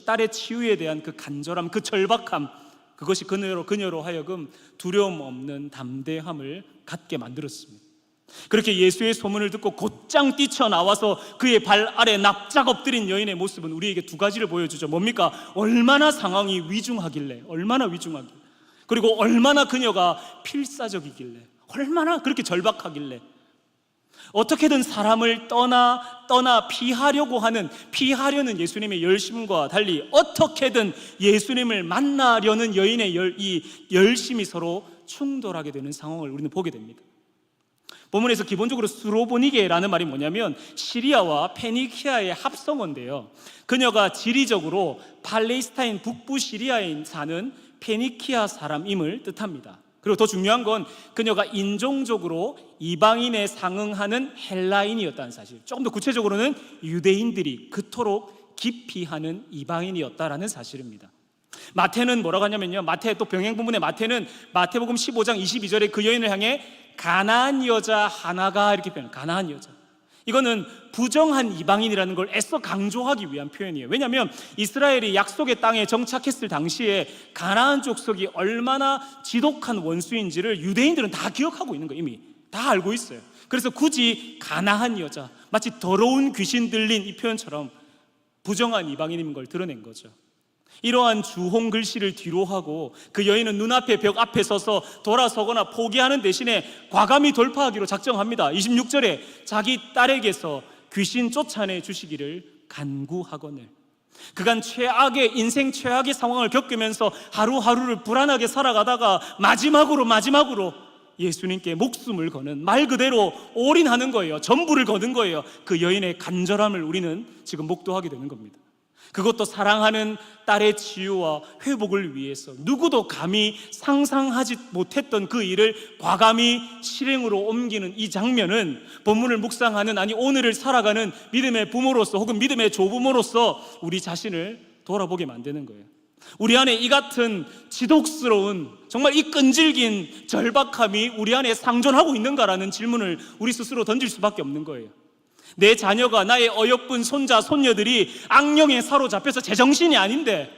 딸의 치유에 대한 그 간절함, 그 절박함, 그것이 그녀로 하여금 두려움 없는 담대함을 갖게 만들었습니다. 그렇게 예수의 소문을 듣고 곧장 뛰쳐나와서 그의 발 아래 납작 엎드린 여인의 모습은 우리에게 두 가지를 보여주죠. 뭡니까? 얼마나 상황이 위중하길래, 그리고 얼마나 그녀가 필사적이길래, 얼마나 그렇게 절박하길래, 어떻게든 사람을 떠나 피하려는 예수님의 열심과 달리 어떻게든 예수님을 만나려는 여인의 이 열심이 서로 충돌하게 되는 상황을 우리는 보게 됩니다. 본문에서 기본적으로 수로보니게라는 말이 뭐냐면 시리아와 페니키아의 합성어인데요, 그녀가 지리적으로 팔레스타인 북부 시리아에 사는 페니키아 사람임을 뜻합니다. 그리고 더 중요한 건 그녀가 인종적으로 이방인에 상응하는 헬라인이었다는 사실, 조금 더 구체적으로는 유대인들이 그토록 기피하는 이방인이었다라는 사실입니다. 마태는 뭐라고 하냐면요, 마태 또 병행 부문의 마태는 마태복음 15장 22절에 그 여인을 향해 가나안 여자 하나가 이렇게 표현해요. 가나안 여자. 이거는 부정한 이방인이라는 걸 애써 강조하기 위한 표현이에요. 왜냐하면 이스라엘이 약속의 땅에 정착했을 당시에 가나안 족속이 얼마나 지독한 원수인지를 유대인들은 다 기억하고 있는 거예요. 이미 다 알고 있어요. 그래서 굳이 가나안 여자, 마치 더러운 귀신 들린 이 표현처럼 부정한 이방인인 걸 드러낸 거죠. 이러한 주홍 글씨를 뒤로 하고 그 여인은 눈앞에 벽 앞에 서서 돌아서거나 포기하는 대신에 과감히 돌파하기로 작정합니다. 26절에 자기 딸에게서 귀신 쫓아내 주시기를 간구하거늘. 그간 인생 최악의 상황을 겪으면서 하루하루를 불안하게 살아가다가 마지막으로 예수님께 목숨을 거는, 말 그대로 올인하는 거예요. 전부를 거는 거예요. 그 여인의 간절함을 우리는 지금 목도하게 되는 겁니다. 그것도 사랑하는 딸의 치유와 회복을 위해서 누구도 감히 상상하지 못했던 그 일을 과감히 실행으로 옮기는 이 장면은 본문을 묵상하는, 아니 오늘을 살아가는 믿음의 부모로서 혹은 믿음의 조부모로서 우리 자신을 돌아보게 만드는 거예요. 우리 안에 이 같은 지독스러운, 정말 이 끈질긴 절박함이 우리 안에 상존하고 있는가라는 질문을 우리 스스로 던질 수밖에 없는 거예요. 내 자녀가, 나의 어여쁜 손자, 손녀들이 악령에 사로잡혀서 제정신이 아닌데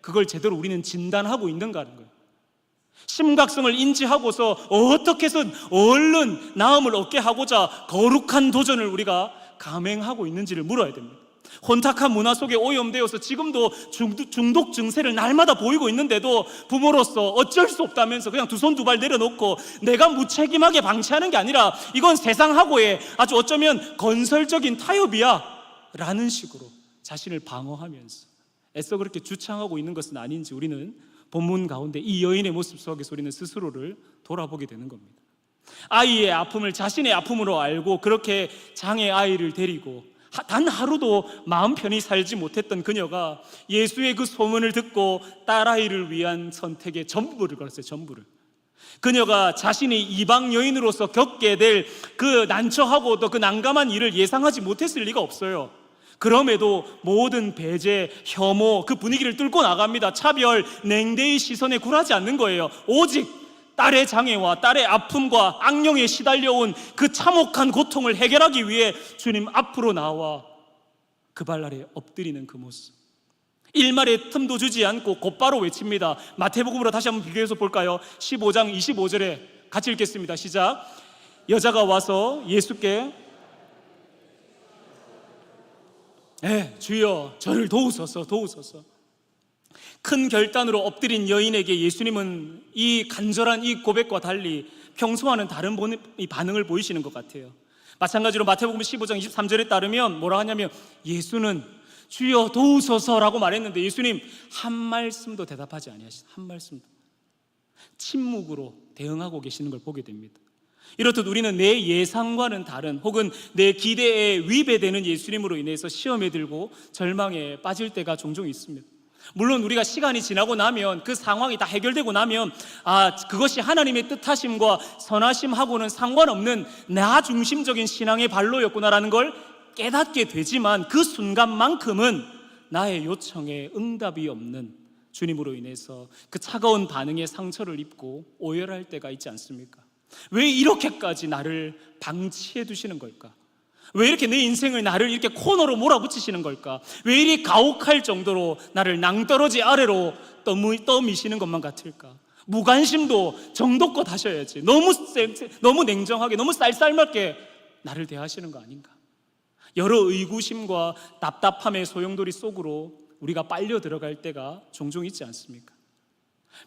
그걸 제대로 우리는 진단하고 있는가 하는 거예요. 심각성을 인지하고서 어떻게 해서 얼른 나음을 얻게 하고자 거룩한 도전을 우리가 감행하고 있는지를 물어야 됩니다. 혼탁한 문화 속에 오염되어서 지금도 중독 증세를 날마다 보이고 있는데도 부모로서 어쩔 수 없다면서 그냥 두 손 두 발 내려놓고 내가 무책임하게 방치하는 게 아니라 이건 세상하고의 아주 어쩌면 건설적인 타협이야 라는 식으로 자신을 방어하면서 애써 그렇게 주창하고 있는 것은 아닌지 우리는 본문 가운데 이 여인의 모습 속에서 우리는 스스로를 돌아보게 되는 겁니다. 아이의 아픔을 자신의 아픔으로 알고 그렇게 장애 아이를 데리고 단 하루도 마음 편히 살지 못했던 그녀가 예수의 그 소문을 듣고 딸아이를 위한 선택에 전부를 걸었어요. 전부를. 그녀가 자신이 이방 여인으로서 겪게 될 그 난처하고도 그 난감한 일을 예상하지 못했을 리가 없어요. 그럼에도 모든 배제, 혐오, 그 분위기를 뚫고 나갑니다. 차별, 냉대의 시선에 굴하지 않는 거예요. 오직 딸의 장애와 딸의 아픔과 악령에 시달려온 그 참혹한 고통을 해결하기 위해 주님 앞으로 나와 그 발 아래 엎드리는 그 모습, 일말의 틈도 주지 않고 곧바로 외칩니다. 마태복음으로 다시 한번 비교해서 볼까요? 15장 25절에 같이 읽겠습니다. 시작. 여자가 와서 예수께 주여 저를 도우소서. 큰 결단으로 엎드린 여인에게 예수님은 이 간절한 이 고백과 달리 평소와는 다른 반응을 보이시는 것 같아요. 마찬가지로 마태복음 15장 23절에 따르면 뭐라 하냐면 예수는 주여 도우소서라고 말했는데 예수님 한 말씀도 대답하지 아니하시다. 한 말씀도. 침묵으로 대응하고 계시는 걸 보게 됩니다. 이렇듯 우리는 내 예상과는 다른 혹은 내 기대에 위배되는 예수님으로 인해서 시험에 들고 절망에 빠질 때가 종종 있습니다. 물론 우리가 시간이 지나고 나면 그 상황이 다 해결되고 나면 그것이 하나님의 뜻하심과 선하심하고는 상관없는 나 중심적인 신앙의 발로였구나라는 걸 깨닫게 되지만 그 순간만큼은 나의 요청에 응답이 없는 주님으로 인해서 그 차가운 반응에 상처를 입고 오열할 때가 있지 않습니까? 왜 이렇게까지 나를 방치해 두시는 걸까? 왜 이렇게 내 인생을 나를 이렇게 코너로 몰아붙이시는 걸까? 왜 이리 가혹할 정도로 나를 낭떠러지 아래로 떠미시는 것만 같을까? 무관심도 정도껏 하셔야지. 너무 냉정하게, 너무 쌀쌀맞게 나를 대하시는 거 아닌가? 여러 의구심과 답답함의 소용돌이 속으로 우리가 빨려 들어갈 때가 종종 있지 않습니까?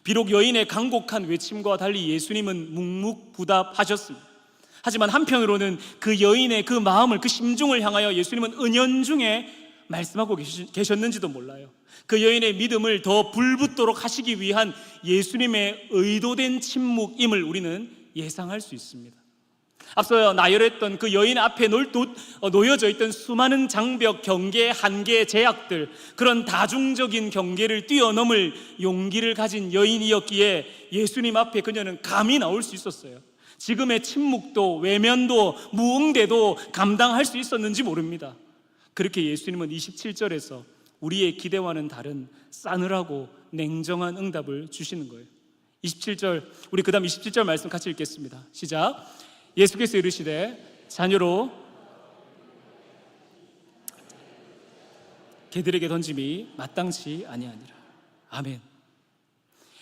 비록 여인의 간곡한 외침과 달리 예수님은 묵묵부답하셨습니다. 하지만 한편으로는 그 여인의 그 마음을, 그 심중을 향하여 예수님은 은연중에 말씀하고 계셨는지도 몰라요. 그 여인의 믿음을 더 불붙도록 하시기 위한 예수님의 의도된 침묵임을 우리는 예상할 수 있습니다. 앞서 나열했던 그 여인 앞에 놓여져 있던 수많은 장벽, 경계, 한계, 제약들, 그런 다중적인 경계를 뛰어넘을 용기를 가진 여인이었기에 예수님 앞에 그녀는 감히 나올 수 있었어요. 지금의 침묵도 외면도 무응대도 감당할 수 있었는지 모릅니다. 그렇게 예수님은 27절에서 우리의 기대와는 다른 싸늘하고 냉정한 응답을 주시는 거예요. 27절, 우리 그 다음 27절 말씀 같이 읽겠습니다. 시작. 예수께서 이르시되 자녀로 개들에게 던짐이 마땅치 아니하니라. 아멘.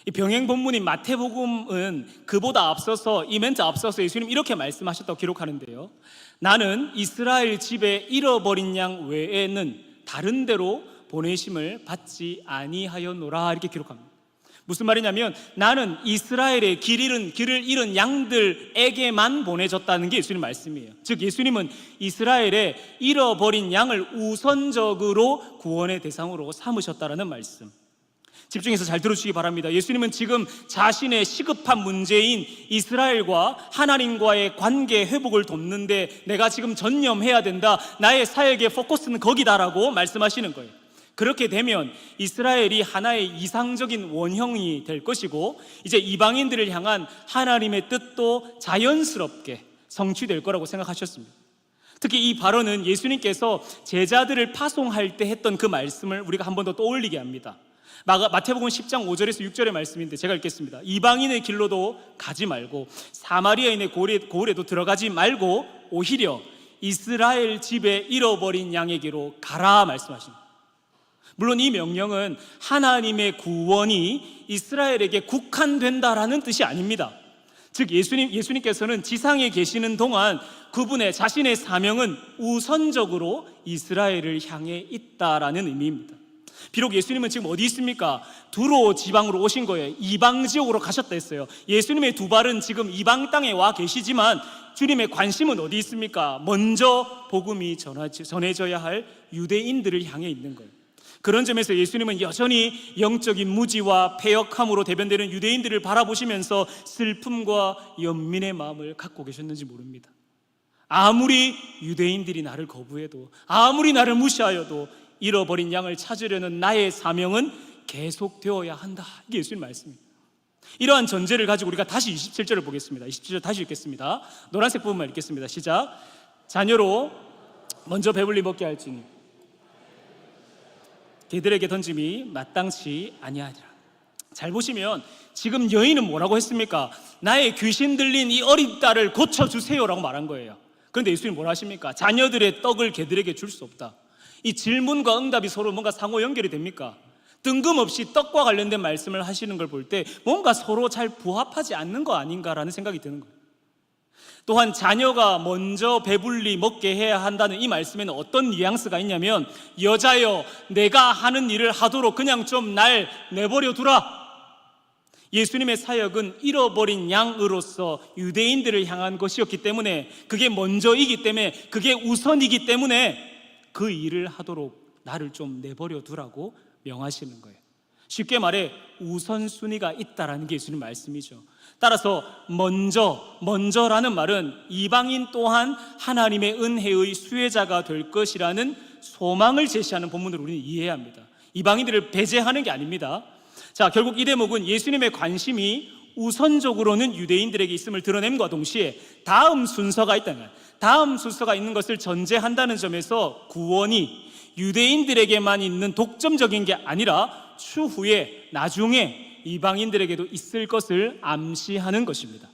이 병행 본문인 마태복음은 그보다 앞서서, 이 멘트 앞서서 예수님 이렇게 말씀하셨다고 기록하는데요, 나는 이스라엘 집에 잃어버린 양 외에는 다른 데로 보내심을 받지 아니하였노라, 이렇게 기록합니다. 무슨 말이냐면 나는 이스라엘의 길을 잃은 양들에게만 보내졌다는 게 예수님 말씀이에요. 즉 예수님은 이스라엘의 잃어버린 양을 우선적으로 구원의 대상으로 삼으셨다라는 말씀. 집중해서 잘 들어주시기 바랍니다. 예수님은 지금 자신의 시급한 문제인 이스라엘과 하나님과의 관계 회복을 돕는데 내가 지금 전념해야 된다, 나의 사역의 포커스는 거기다라고 말씀하시는 거예요. 그렇게 되면 이스라엘이 하나의 이상적인 원형이 될 것이고 이제 이방인들을 향한 하나님의 뜻도 자연스럽게 성취될 거라고 생각하셨습니다. 특히 이 발언은 예수님께서 제자들을 파송할 때 했던 그 말씀을 우리가 한 번 더 떠올리게 합니다. 마태복음 10장 5절에서 6절의 말씀인데 제가 읽겠습니다. 이방인의 길로도 가지 말고 사마리아인의 고을에도 들어가지 말고 오히려 이스라엘 집에 잃어버린 양에게로 가라 말씀하십니다. 물론 이 명령은 하나님의 구원이 이스라엘에게 국한된다라는 뜻이 아닙니다. 즉 예수님께서는 지상에 계시는 동안 그분의 자신의 사명은 우선적으로 이스라엘을 향해 있다라는 의미입니다. 비록 예수님은 지금 어디 있습니까? 두로 지방으로 오신 거예요. 이방 지역으로 가셨다 했어요. 예수님의 두 발은 지금 이방 땅에 와 계시지만 주님의 관심은 어디 있습니까? 먼저 복음이 전해져야 할 유대인들을 향해 있는 거예요. 그런 점에서 예수님은 여전히 영적인 무지와 패역함으로 대변되는 유대인들을 바라보시면서 슬픔과 연민의 마음을 갖고 계셨는지 모릅니다. 아무리 유대인들이 나를 거부해도, 아무리 나를 무시하여도 잃어버린 양을 찾으려는 나의 사명은 계속되어야 한다. 이게 예수님 말씀입니다. 이러한 전제를 가지고 우리가 다시 27절을 보겠습니다. 27절 다시 읽겠습니다. 노란색 부분만 읽겠습니다. 시작. 자녀로 먼저 배불리 먹게 할지니 개들에게 던짐이 마땅치 아니하리라. 잘 보시면 지금 여인은 뭐라고 했습니까? 나의 귀신 들린 이 어린 딸을 고쳐주세요라고 말한 거예요. 그런데 예수님 뭐라 하십니까? 자녀들의 떡을 개들에게 줄 수 없다. 이 질문과 응답이 서로 뭔가 상호 연결이 됩니까? 뜬금없이 떡과 관련된 말씀을 하시는 걸 볼 때 뭔가 서로 잘 부합하지 않는 거 아닌가라는 생각이 드는 거예요. 또한 자녀가 먼저 배불리 먹게 해야 한다는 이 말씀에는 어떤 뉘앙스가 있냐면, 여자여 내가 하는 일을 하도록 그냥 좀 날 내버려 두라. 예수님의 사역은 잃어버린 양으로서 유대인들을 향한 것이었기 때문에, 그게 먼저이기 때문에, 그게 우선이기 때문에 그 일을 하도록 나를 좀 내버려 두라고 명하시는 거예요. 쉽게 말해 우선순위가 있다라는 게 예수님 말씀이죠. 따라서 먼저라는 말은 이방인 또한 하나님의 은혜의 수혜자가 될 것이라는 소망을 제시하는 본문을 우리는 이해해야 합니다. 이방인들을 배제하는 게 아닙니다. 자, 결국 이 대목은 예수님의 관심이 우선적으로는 유대인들에게 있음을 드러냄과 동시에 다음 순서가 있다는 거예요. 다음 순서가 있는 것을 전제한다는 점에서 구원이 유대인들에게만 있는 독점적인 게 아니라 추후에 나중에 이방인들에게도 있을 것을 암시하는 것입니다.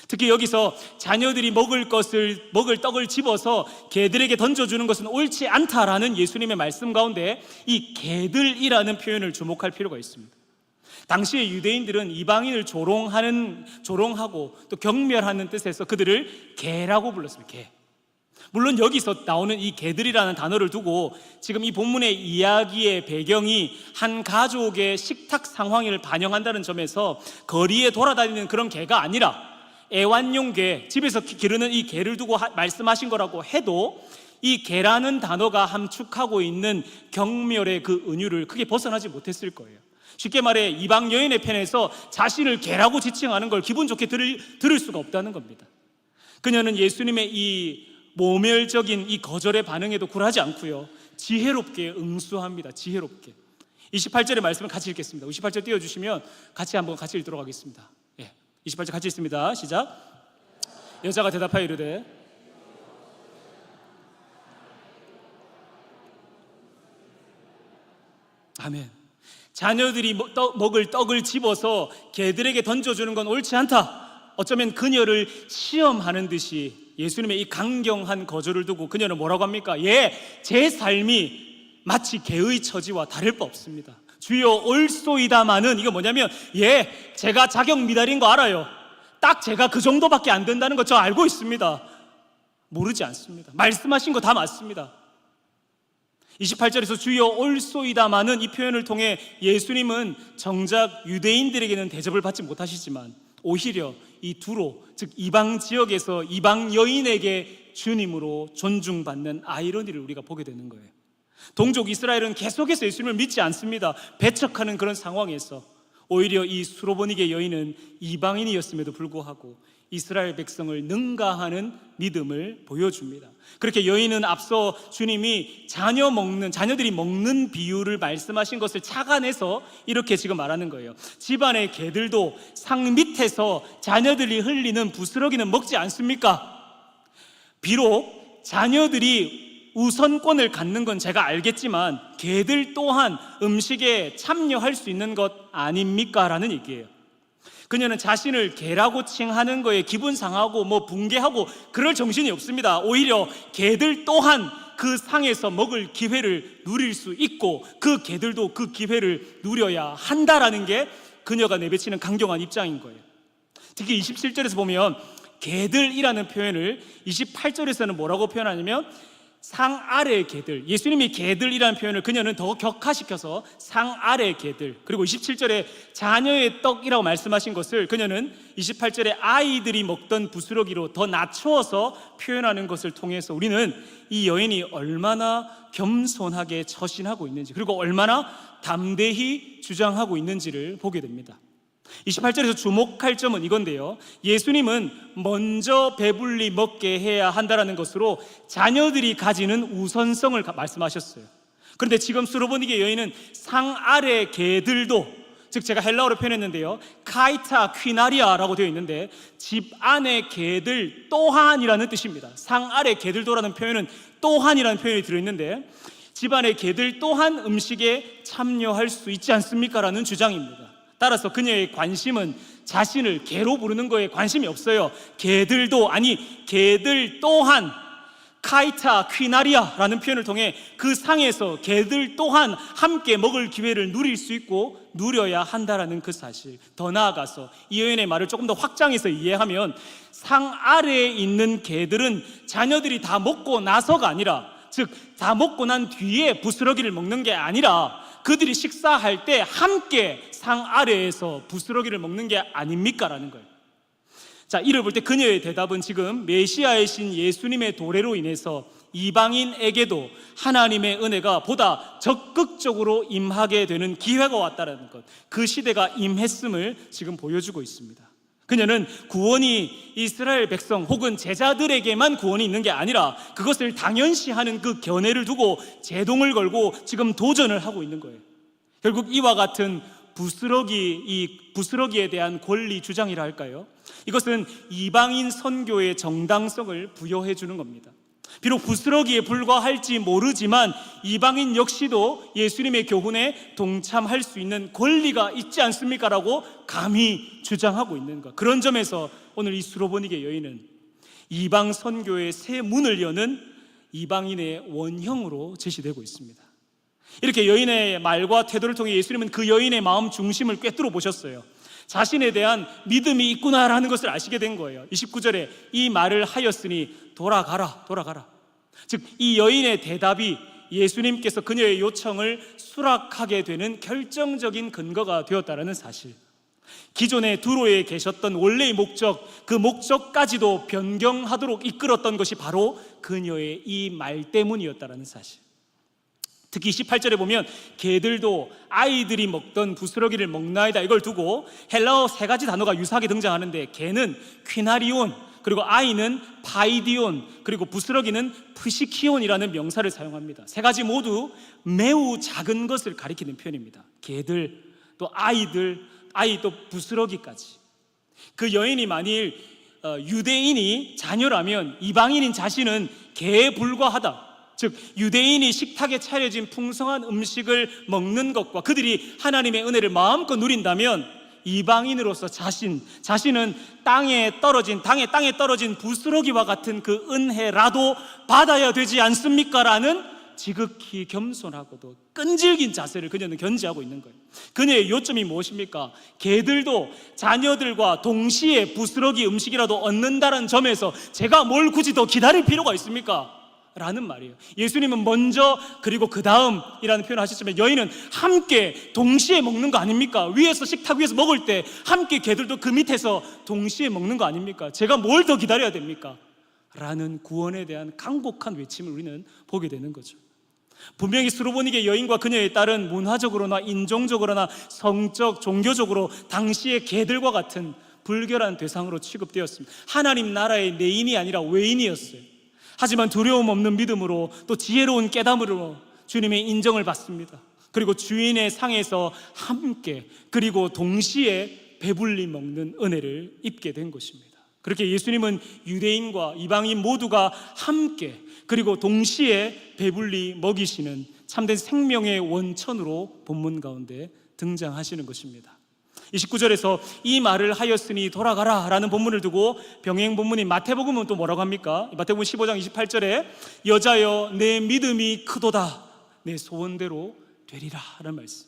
특히 여기서 자녀들이 먹을 떡을 집어서 개들에게 던져주는 것은 옳지 않다라는 예수님의 말씀 가운데 이 개들이라는 표현을 주목할 필요가 있습니다. 당시의 유대인들은 이방인을 조롱하고 또 경멸하는 뜻에서 그들을 개라고 불렀습니다. 개. 물론 여기서 나오는 이 개들이라는 단어를 두고 지금 이 본문의 이야기의 배경이 한 가족의 식탁 상황을 반영한다는 점에서 거리에 돌아다니는 그런 개가 아니라 애완용 개, 집에서 기르는 이 개를 두고 말씀하신 거라고 해도 이 개라는 단어가 함축하고 있는 경멸의 그 은유를 크게 벗어나지 못했을 거예요. 쉽게 말해 이방 여인의 편에서 자신을 개라고 지칭하는 걸 기분 좋게 들을 수가 없다는 겁니다. 그녀는 예수님의 이 모멸적인 이 거절의 반응에도 굴하지 않고요, 지혜롭게 응수합니다. 지혜롭게. 28절의 말씀을 같이 읽겠습니다. 28절 띄워주시면 같이 읽도록 하겠습니다. 28절 같이 읽습니다. 시작. 여자가 대답하여 이르되 아멘. 자녀들이 먹을 떡을 집어서 개들에게 던져주는 건 옳지 않다. 어쩌면 그녀를 시험하는 듯이 예수님의 이 강경한 거절을 두고 그녀는 뭐라고 합니까? 제 삶이 마치 개의 처지와 다를 바 없습니다. 주여 옳소이다마는, 이거 뭐냐면 제가 자격 미달인 거 알아요. 딱 제가 그 정도밖에 안 된다는 거 저 알고 있습니다. 모르지 않습니다. 말씀하신 거 다 맞습니다. 28절에서 주여 옳소이다마는 이 표현을 통해 예수님은 정작 유대인들에게는 대접을 받지 못하시지만 오히려 이 두로, 즉 이방 지역에서 이방 여인에게 주님으로 존중받는 아이러니를 우리가 보게 되는 거예요. 동족 이스라엘은 계속해서 예수님을 믿지 않습니다. 배척하는 그런 상황에서 오히려 이 수로보니게 여인은 이방인이었음에도 불구하고 이스라엘 백성을 능가하는 믿음을 보여줍니다. 그렇게 여인은 앞서 주님이 자녀들이 먹는 비유를 말씀하신 것을 착안해서 이렇게 지금 말하는 거예요. 집안의 개들도 상 밑에서 자녀들이 흘리는 부스러기는 먹지 않습니까? 비록 자녀들이 우선권을 갖는 건 제가 알겠지만 개들 또한 음식에 참여할 수 있는 것 아닙니까? 라는 얘기예요. 그녀는 자신을 개라고 칭하는 거에 기분 상하고 붕괴하고 그럴 정신이 없습니다. 오히려 개들 또한 그 상에서 먹을 기회를 누릴 수 있고 그 개들도 그 기회를 누려야 한다라는 게 그녀가 내비치는 강경한 입장인 거예요. 특히 27절에서 보면 개들이라는 표현을 28절에서는 뭐라고 표현하냐면 상 아래 개들, 예수님이 개들이라는 표현을 그녀는 더 격화시켜서 상 아래 개들, 그리고 27절에 자녀의 떡이라고 말씀하신 것을 그녀는 28절에 아이들이 먹던 부스러기로 더 낮추어서 표현하는 것을 통해서 우리는 이 여인이 얼마나 겸손하게 처신하고 있는지, 그리고 얼마나 담대히 주장하고 있는지를 보게 됩니다. 28절에서 주목할 점은 이건데요, 예수님은 먼저 배불리 먹게 해야 한다는 것으로 자녀들이 가지는 우선성을 말씀하셨어요. 그런데 지금 수로보니게 여인은 상 아래 개들도, 즉 제가 헬라어로 표현했는데요, 카이타 퀴나리아라고 되어 있는데 집 안에 개들 또한이라는 뜻입니다. 상 아래 개들도라는 표현은 또한이라는 표현이 들어있는데 집 안에 개들 또한 음식에 참여할 수 있지 않습니까? 라는 주장입니다. 따라서 그녀의 관심은 자신을 개로 부르는 거에 관심이 없어요. 개들 또한 카이타 퀴나리아라는 표현을 통해 그 상에서 개들 또한 함께 먹을 기회를 누릴 수 있고 누려야 한다라는 그 사실, 더 나아가서 이 여인의 말을 조금 더 확장해서 이해하면 상 아래에 있는 개들은 자녀들이 다 먹고 나서가 아니라, 즉 다 먹고 난 뒤에 부스러기를 먹는 게 아니라 그들이 식사할 때 함께 상 아래에서 부스러기를 먹는 게 아닙니까? 라는 거예요. 자, 이를 볼 때 그녀의 대답은 지금 메시아의 신 예수님의 도래로 인해서 이방인에게도 하나님의 은혜가 보다 적극적으로 임하게 되는 기회가 왔다는 것, 그 시대가 임했음을 지금 보여주고 있습니다. 그녀는 구원이 이스라엘 백성 혹은 제자들에게만 구원이 있는 게 아니라 그것을 당연시하는 그 견해를 두고 제동을 걸고 지금 도전을 하고 있는 거예요. 결국 이와 같은 이 부스러기에 대한 권리 주장이라 할까요? 이것은 이방인 선교의 정당성을 부여해 주는 겁니다. 비록 부스러기에 불과할지 모르지만 이방인 역시도 예수님의 교훈에 동참할 수 있는 권리가 있지 않습니까? 라고 감히 주장하고 있는 것. 그런 점에서 오늘 이 수로보니게 여인은 이방 선교의 새 문을 여는 이방인의 원형으로 제시되고 있습니다. 이렇게 여인의 말과 태도를 통해 예수님은 그 여인의 마음 중심을 꿰뚫어 보셨어요. 자신에 대한 믿음이 있구나라는 것을 아시게 된 거예요. 29절에 이 말을 하였으니 돌아가라. 즉 이 여인의 대답이 예수님께서 그녀의 요청을 수락하게 되는 결정적인 근거가 되었다는 사실, 기존의 두로에 계셨던 원래의 목적, 그 목적까지도 변경하도록 이끌었던 것이 바로 그녀의 이 말 때문이었다는 사실. 특히 18절에 보면 개들도 아이들이 먹던 부스러기를 먹나이다, 이걸 두고 헬라어 3가지 단어가 유사하게 등장하는데 개는 퀴나리온, 그리고 아이는 파이디온, 그리고 부스러기는 프시키온이라는 명사를 사용합니다. 3가지 모두 매우 작은 것을 가리키는 표현입니다. 개들, 또 아이들, 아이 또 부스러기까지. 그 여인이 만일 유대인이 자녀라면 이방인인 자신은 개에 불과하다, 즉 유대인이 식탁에 차려진 풍성한 음식을 먹는 것과 그들이 하나님의 은혜를 마음껏 누린다면 이방인으로서 자신은 땅에 떨어진 부스러기와 같은 그 은혜라도 받아야 되지 않습니까? 라는 지극히 겸손하고도 끈질긴 자세를 그녀는 견지하고 있는 거예요. 그녀의 요점이 무엇입니까? 개들도 자녀들과 동시에 부스러기 음식이라도 얻는다는 점에서 제가 뭘 굳이 더 기다릴 필요가 있습니까? 라는 말이에요. 예수님은 먼저 그리고 그 다음이라는 표현을 하셨지만 여인은 함께 동시에 먹는 거 아닙니까? 위에서 식탁 위에서 먹을 때 함께 개들도 그 밑에서 동시에 먹는 거 아닙니까? 제가 뭘 더 기다려야 됩니까? 라는 구원에 대한 간곡한 외침을 우리는 보게 되는 거죠. 분명히 수로보니게 여인과 그녀의 딸은 문화적으로나 인종적으로나 성적, 종교적으로 당시의 개들과 같은 불결한 대상으로 취급되었습니다. 하나님 나라의 내인이 아니라 외인이었어요. 하지만 두려움 없는 믿음으로 또 지혜로운 깨달음으로 주님의 인정을 받습니다. 그리고 주인의 상에서 함께 그리고 동시에 배불리 먹는 은혜를 입게 된 것입니다. 그렇게 예수님은 유대인과 이방인 모두가 함께 그리고 동시에 배불리 먹이시는 참된 생명의 원천으로 본문 가운데 등장하시는 것입니다. 29절에서 이 말을 하였으니 돌아가라 라는 본문을 두고 병행 본문인 마태복음은 또 뭐라고 합니까? 마태복음 15장 28절에 여자여 내 믿음이 크도다 내 소원대로 되리라 라는 말씀.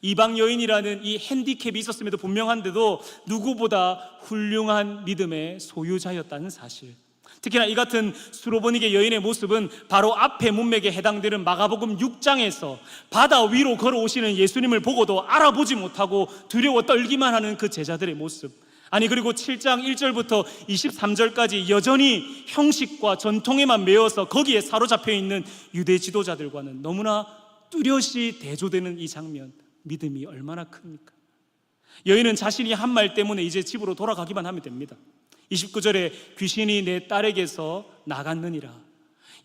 이방 여인이라는 이 핸디캡이 있었음에도 분명한데도 누구보다 훌륭한 믿음의 소유자였다는 사실. 특히나 이 같은 수로보니게 여인의 모습은 바로 앞에 문맥에 해당되는 마가복음 6장에서 바다 위로 걸어오시는 예수님을 보고도 알아보지 못하고 두려워 떨기만 하는 그 제자들의 모습. 아니 그리고 7장 1절부터 23절까지 여전히 형식과 전통에만 매여서 거기에 사로잡혀 있는 유대 지도자들과는 너무나 뚜렷이 대조되는 이 장면. 믿음이 얼마나 큽니까? 여인은 자신이 한 말 때문에 이제 집으로 돌아가기만 하면 됩니다. 29절에 귀신이 내 딸에게서 나갔느니라.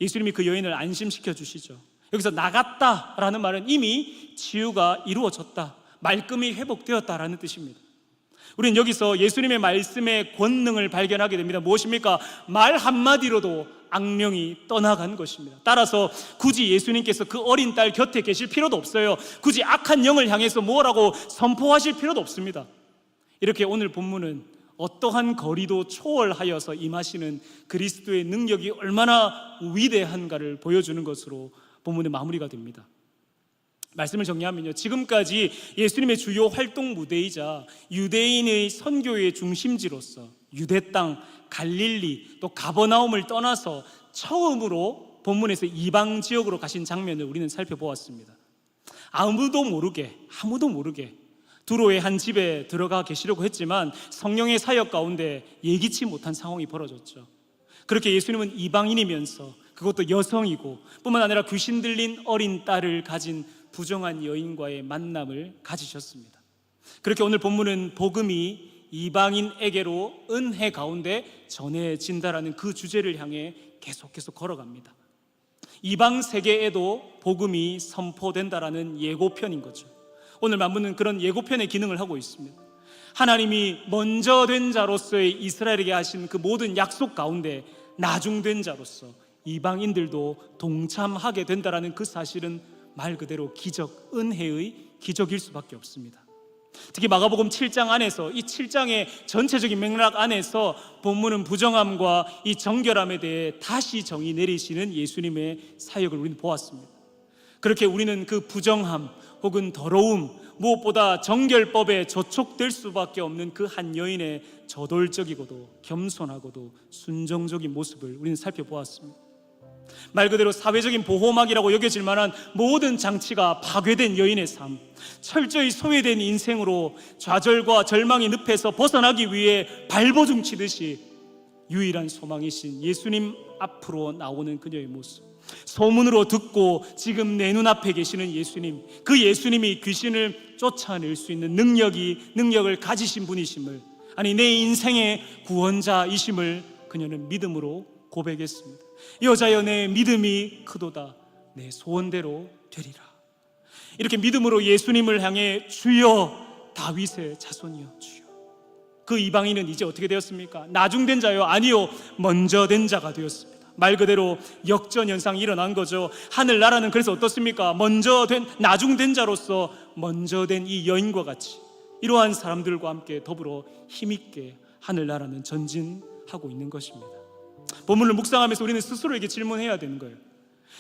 예수님이 그 여인을 안심시켜 주시죠. 여기서 나갔다라는 말은 이미 치유가 이루어졌다, 말끔히 회복되었다라는 뜻입니다. 우리는 여기서 예수님의 말씀의 권능을 발견하게 됩니다. 무엇입니까? 말 한마디로도 악령이 떠나간 것입니다. 따라서 굳이 예수님께서 그 어린 딸 곁에 계실 필요도 없어요. 굳이 악한 영을 향해서 뭐라고 선포하실 필요도 없습니다. 이렇게 오늘 본문은 어떠한 거리도 초월하여서 임하시는 그리스도의 능력이 얼마나 위대한가를 보여주는 것으로 본문의 마무리가 됩니다. 말씀을 정리하면요, 지금까지 예수님의 주요 활동 무대이자 유대인의 선교의 중심지로서 유대 땅, 갈릴리, 또 가버나움을 떠나서 처음으로 본문에서 이방 지역으로 가신 장면을 우리는 살펴보았습니다. 아무도 모르게 두로의 한 집에 들어가 계시려고 했지만 성령의 사역 가운데 예기치 못한 상황이 벌어졌죠. 그렇게 예수님은 이방인이면서 그것도 여성이고 뿐만 아니라 귀신 들린 어린 딸을 가진 부정한 여인과의 만남을 가지셨습니다. 그렇게 오늘 본문은 복음이 이방인에게로 은혜 가운데 전해진다라는 그 주제를 향해 계속해서 걸어갑니다. 이방 세계에도 복음이 선포된다라는 예고편인 거죠. 오늘 만문은 그런 예고편의 기능을 하고 있습니다. 하나님이 먼저 된 자로서의 이스라엘에게 하신 그 모든 약속 가운데 나중된 자로서 이방인들도 동참하게 된다라는 그 사실은 말 그대로 기적, 은혜의 기적일 수밖에 없습니다. 특히 마가복음 7장 안에서 이 7장의 전체적인 맥락 안에서 본문은 부정함과 이 정결함에 대해 다시 정의 내리시는 예수님의 사역을 우리는 보았습니다. 그렇게 우리는 그 부정함 혹은 더러움, 무엇보다 정결법에 저촉될 수밖에 없는 그 한 여인의 저돌적이고도 겸손하고도 순종적인 모습을 우리는 살펴보았습니다. 말 그대로 사회적인 보호막이라고 여겨질 만한 모든 장치가 파괴된 여인의 삶, 철저히 소외된 인생으로 좌절과 절망의 늪에서 벗어나기 위해 발버둥치듯이 유일한 소망이신 예수님 앞으로 나오는 그녀의 모습, 소문으로 듣고 지금 내 눈앞에 계시는 예수님, 그 예수님이 귀신을 쫓아낼 수 있는 능력을 가지신 분이심을, 아니 내 인생의 구원자이심을 그녀는 믿음으로 고백했습니다. 여자여 내 믿음이 크도다 내 소원대로 되리라. 이렇게 믿음으로 예수님을 향해 주여 다윗의 자손이여 주여. 그 이방인은 이제 어떻게 되었습니까? 나중된 자요? 아니요, 먼저 된 자가 되었습니다. 말 그대로 역전 현상이 일어난 거죠. 하늘나라는 그래서 어떻습니까? 나중된 자로서 먼저 된 이 여인과 같이 이러한 사람들과 함께 더불어 힘있게 하늘나라는 전진하고 있는 것입니다. 본문을 묵상하면서 우리는 스스로에게 질문해야 되는 거예요.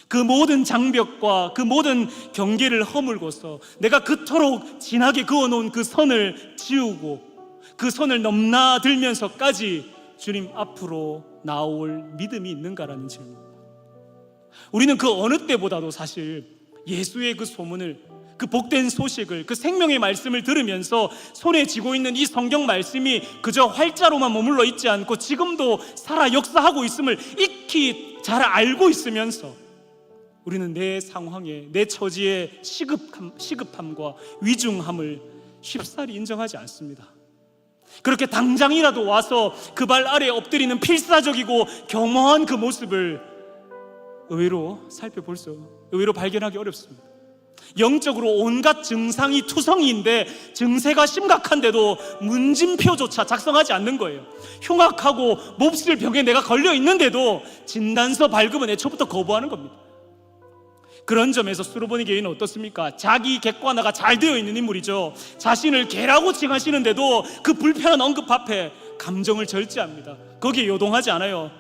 그 모든 장벽과 그 모든 경계를 허물고서 내가 그토록 진하게 그어놓은 그 선을 지우고 그 선을 넘나들면서까지 주님 앞으로 나올 믿음이 있는가라는 질문. 우리는 그 어느 때보다도 사실 예수의 그 소문을, 그 복된 소식을, 그 생명의 말씀을 들으면서 손에 쥐고 있는 이 성경 말씀이 그저 활자로만 머물러 있지 않고 지금도 살아 역사하고 있음을 익히 잘 알고 있으면서 우리는 내 상황에, 내 처지의 시급함과 위중함을 쉽사리 인정하지 않습니다. 그렇게 당장이라도 와서 그 발 아래 엎드리는 필사적이고 겸허한 그 모습을 의외로 발견하기 어렵습니다. 영적으로 온갖 증상이 투성이인데 증세가 심각한데도 문진표조차 작성하지 않는 거예요. 흉악하고 몹쓸 병에 내가 걸려 있는데도 진단서 발급은 애초부터 거부하는 겁니다. 그런 점에서 수로보니 여인은 어떻습니까? 자기 객관화가 잘 되어 있는 인물이죠. 자신을 개라고 칭하시는데도 그 불편한 언급 앞에 감정을 절제합니다. 거기에 요동하지 않아요.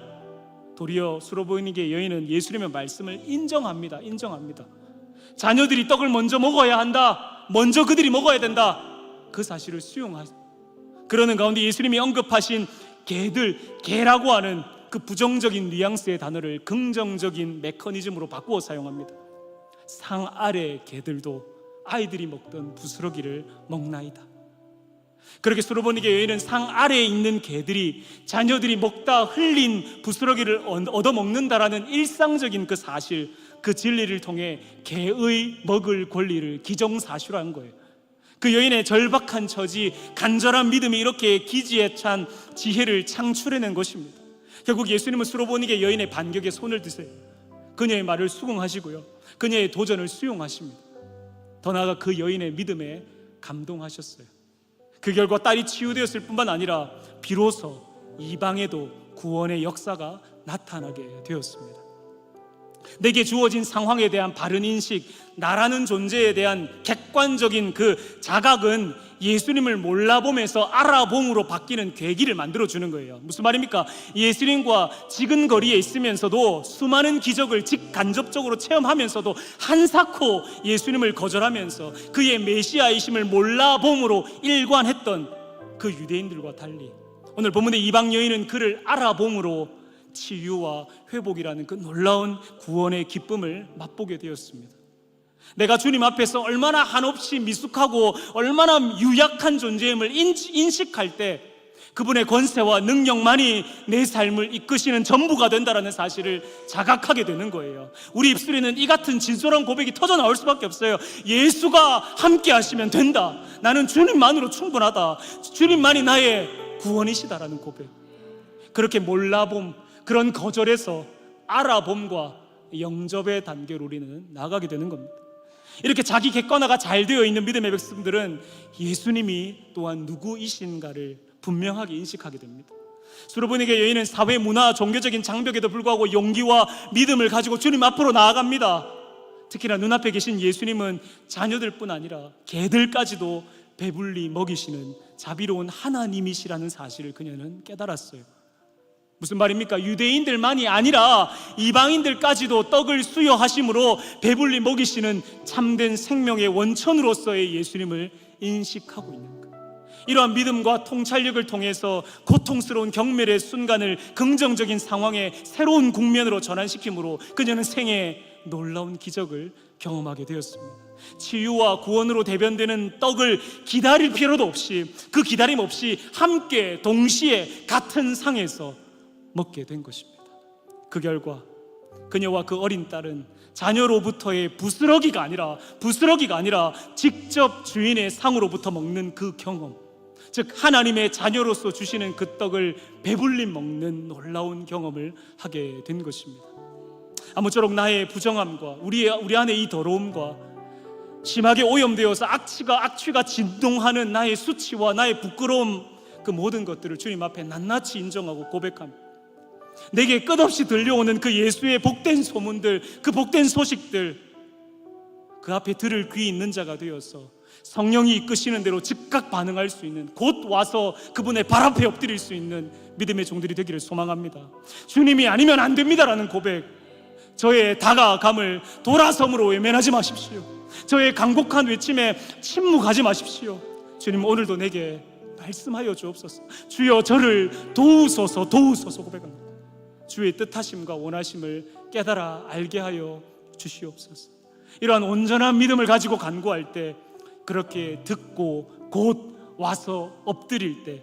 도리어 수로보니 여인은 예수님의 말씀을 인정합니다. 자녀들이 떡을 먼저 먹어야 한다, 먼저 그들이 먹어야 된다, 그 사실을 수용하죠. 그러는 가운데 예수님이 언급하신 개라고 하는 그 부정적인 뉘앙스의 단어를 긍정적인 메커니즘으로 바꾸어 사용합니다. 상 아래 개들도 아이들이 먹던 부스러기를 먹나이다. 그렇게 수로보니 여인은 상 아래에 있는 개들이 자녀들이 먹다 흘린 부스러기를 얻어먹는다라는 일상적인 그 사실, 그 진리를 통해 개의 먹을 권리를 기정사실화한 거예요. 그 여인의 절박한 처지, 간절한 믿음이 이렇게 기지에 찬 지혜를 창출해낸 것입니다. 결국 예수님은 수로보니 여인의 반격에 손을 드세요. 그녀의 말을 수긍하시고요, 그녀의 도전을 수용하십니다. 더 나아가 그 여인의 믿음에 감동하셨어요. 그 결과 딸이 치유되었을 뿐만 아니라 비로소 이방에도 구원의 역사가 나타나게 되었습니다. 내게 주어진 상황에 대한 바른 인식, 나라는 존재에 대한 객관적인 그 자각은 예수님을 몰라보면서 알아봄으로 바뀌는 계기를 만들어주는 거예요. 무슨 말입니까? 예수님과 지근거리에 있으면서도 수많은 기적을 직간접적으로 체험하면서도 한사코 예수님을 거절하면서 그의 메시아이심을 몰라봄으로 일관했던 그 유대인들과 달리 오늘 본문의 이방 여인은 그를 알아봄으로 치유와 회복이라는 그 놀라운 구원의 기쁨을 맛보게 되었습니다. 내가 주님 앞에서 얼마나 한없이 미숙하고 얼마나 유약한 존재임을 인식할 때 그분의 권세와 능력만이 내 삶을 이끄시는 전부가 된다는 사실을 자각하게 되는 거예요. 우리 입술에는 이 같은 진솔한 고백이 터져나올 수밖에 없어요. 예수가 함께 하시면 된다. 나는 주님만으로 충분하다. 주님만이 나의 구원이시다라는 고백. 그렇게 몰라봄, 그런 거절에서 알아봄과 영접의 단계로 우리는 나아가게 되는 겁니다. 이렇게 자기 객관화가 잘 되어 있는 믿음의 백성들은 예수님이 또한 누구이신가를 분명하게 인식하게 됩니다. 수로보니 여인은 사회, 문화, 종교적인 장벽에도 불구하고 용기와 믿음을 가지고 주님 앞으로 나아갑니다. 특히나 눈앞에 계신 예수님은 자녀들뿐 아니라 개들까지도 배불리 먹이시는 자비로운 하나님이시라는 사실을 그녀는 깨달았어요. 무슨 말입니까? 유대인들만이 아니라 이방인들까지도 떡을 수여하심으로 배불리 먹이시는 참된 생명의 원천으로서의 예수님을 인식하고 있는 것. 이러한 믿음과 통찰력을 통해서 고통스러운 경멸의 순간을 긍정적인 상황의 새로운 국면으로 전환시킴으로 그녀는 생애에 놀라운 기적을 경험하게 되었습니다. 치유와 구원으로 대변되는 떡을 기다릴 필요도 없이, 그 기다림 없이 함께 동시에 같은 상에서 먹게 된 것입니다. 그 결과 그녀와 그 어린 딸은 자녀로부터의 부스러기가 아니라 직접 주인의 상으로부터 먹는 그 경험, 즉 하나님의 자녀로서 주시는 그 떡을 배불리 먹는 놀라운 경험을 하게 된 것입니다. 아무쪼록 나의 부정함과 우리 안에 이 더러움과 심하게 오염되어서 악취가 진동하는 나의 수치와 나의 부끄러움, 그 모든 것들을 주님 앞에 낱낱이 인정하고 고백합니다. 내게 끝없이 들려오는 그 예수의 복된 소문들, 그 복된 소식들, 그 앞에 들을 귀 있는 자가 되어서 성령이 이끄시는 대로 즉각 반응할 수 있는, 곧 와서 그분의 발 앞에 엎드릴 수 있는 믿음의 종들이 되기를 소망합니다. 주님이 아니면 안 됩니다라는 고백, 저의 다가감을 돌아섬으로 외면하지 마십시오. 저의 간곡한 외침에 침묵하지 마십시오. 주님, 오늘도 내게 말씀하여 주옵소서. 주여, 저를 도우소서, 도우소서 고백합니다. 주의 뜻하심과 원하심을 깨달아 알게 하여 주시옵소서. 이러한 온전한 믿음을 가지고 간구할 때, 그렇게 듣고 곧 와서 엎드릴 때,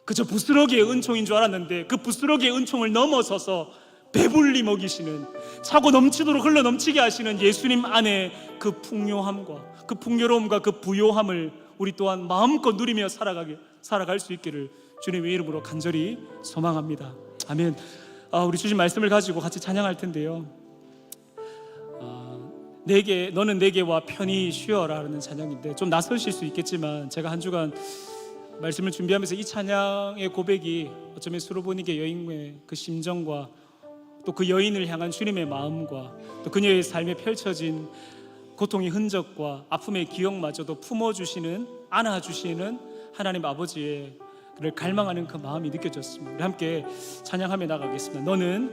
그저 부스러기의 은총인 줄 알았는데 그 부스러기의 은총을 넘어서서 배불리 먹이시는, 차고 넘치도록 흘러 넘치게 하시는 예수님 안에 그 풍요함과 그 풍요로움과 그 부요함을 우리 또한 마음껏 누리며 살아갈 수 있기를 주님의 이름으로 간절히 소망합니다. 아멘. 우리 주신 말씀을 가지고 같이 찬양할 텐데요. 너는 내게와 편히 쉬어라라는 찬양인데, 좀 낯설실 수 있겠지만 제가 한 주간 말씀을 준비하면서 이 찬양의 고백이 어쩌면 수로보니게 여인의 그 심정과 또 그 여인을 향한 주님의 마음과 또 그녀의 삶에 펼쳐진 고통의 흔적과 아픔의 기억마저도 품어주시는, 안아주시는 하나님 아버지의 그를 갈망하는 그 마음이 느껴졌습니다. 우리 함께 찬양하며 나가겠습니다. 너는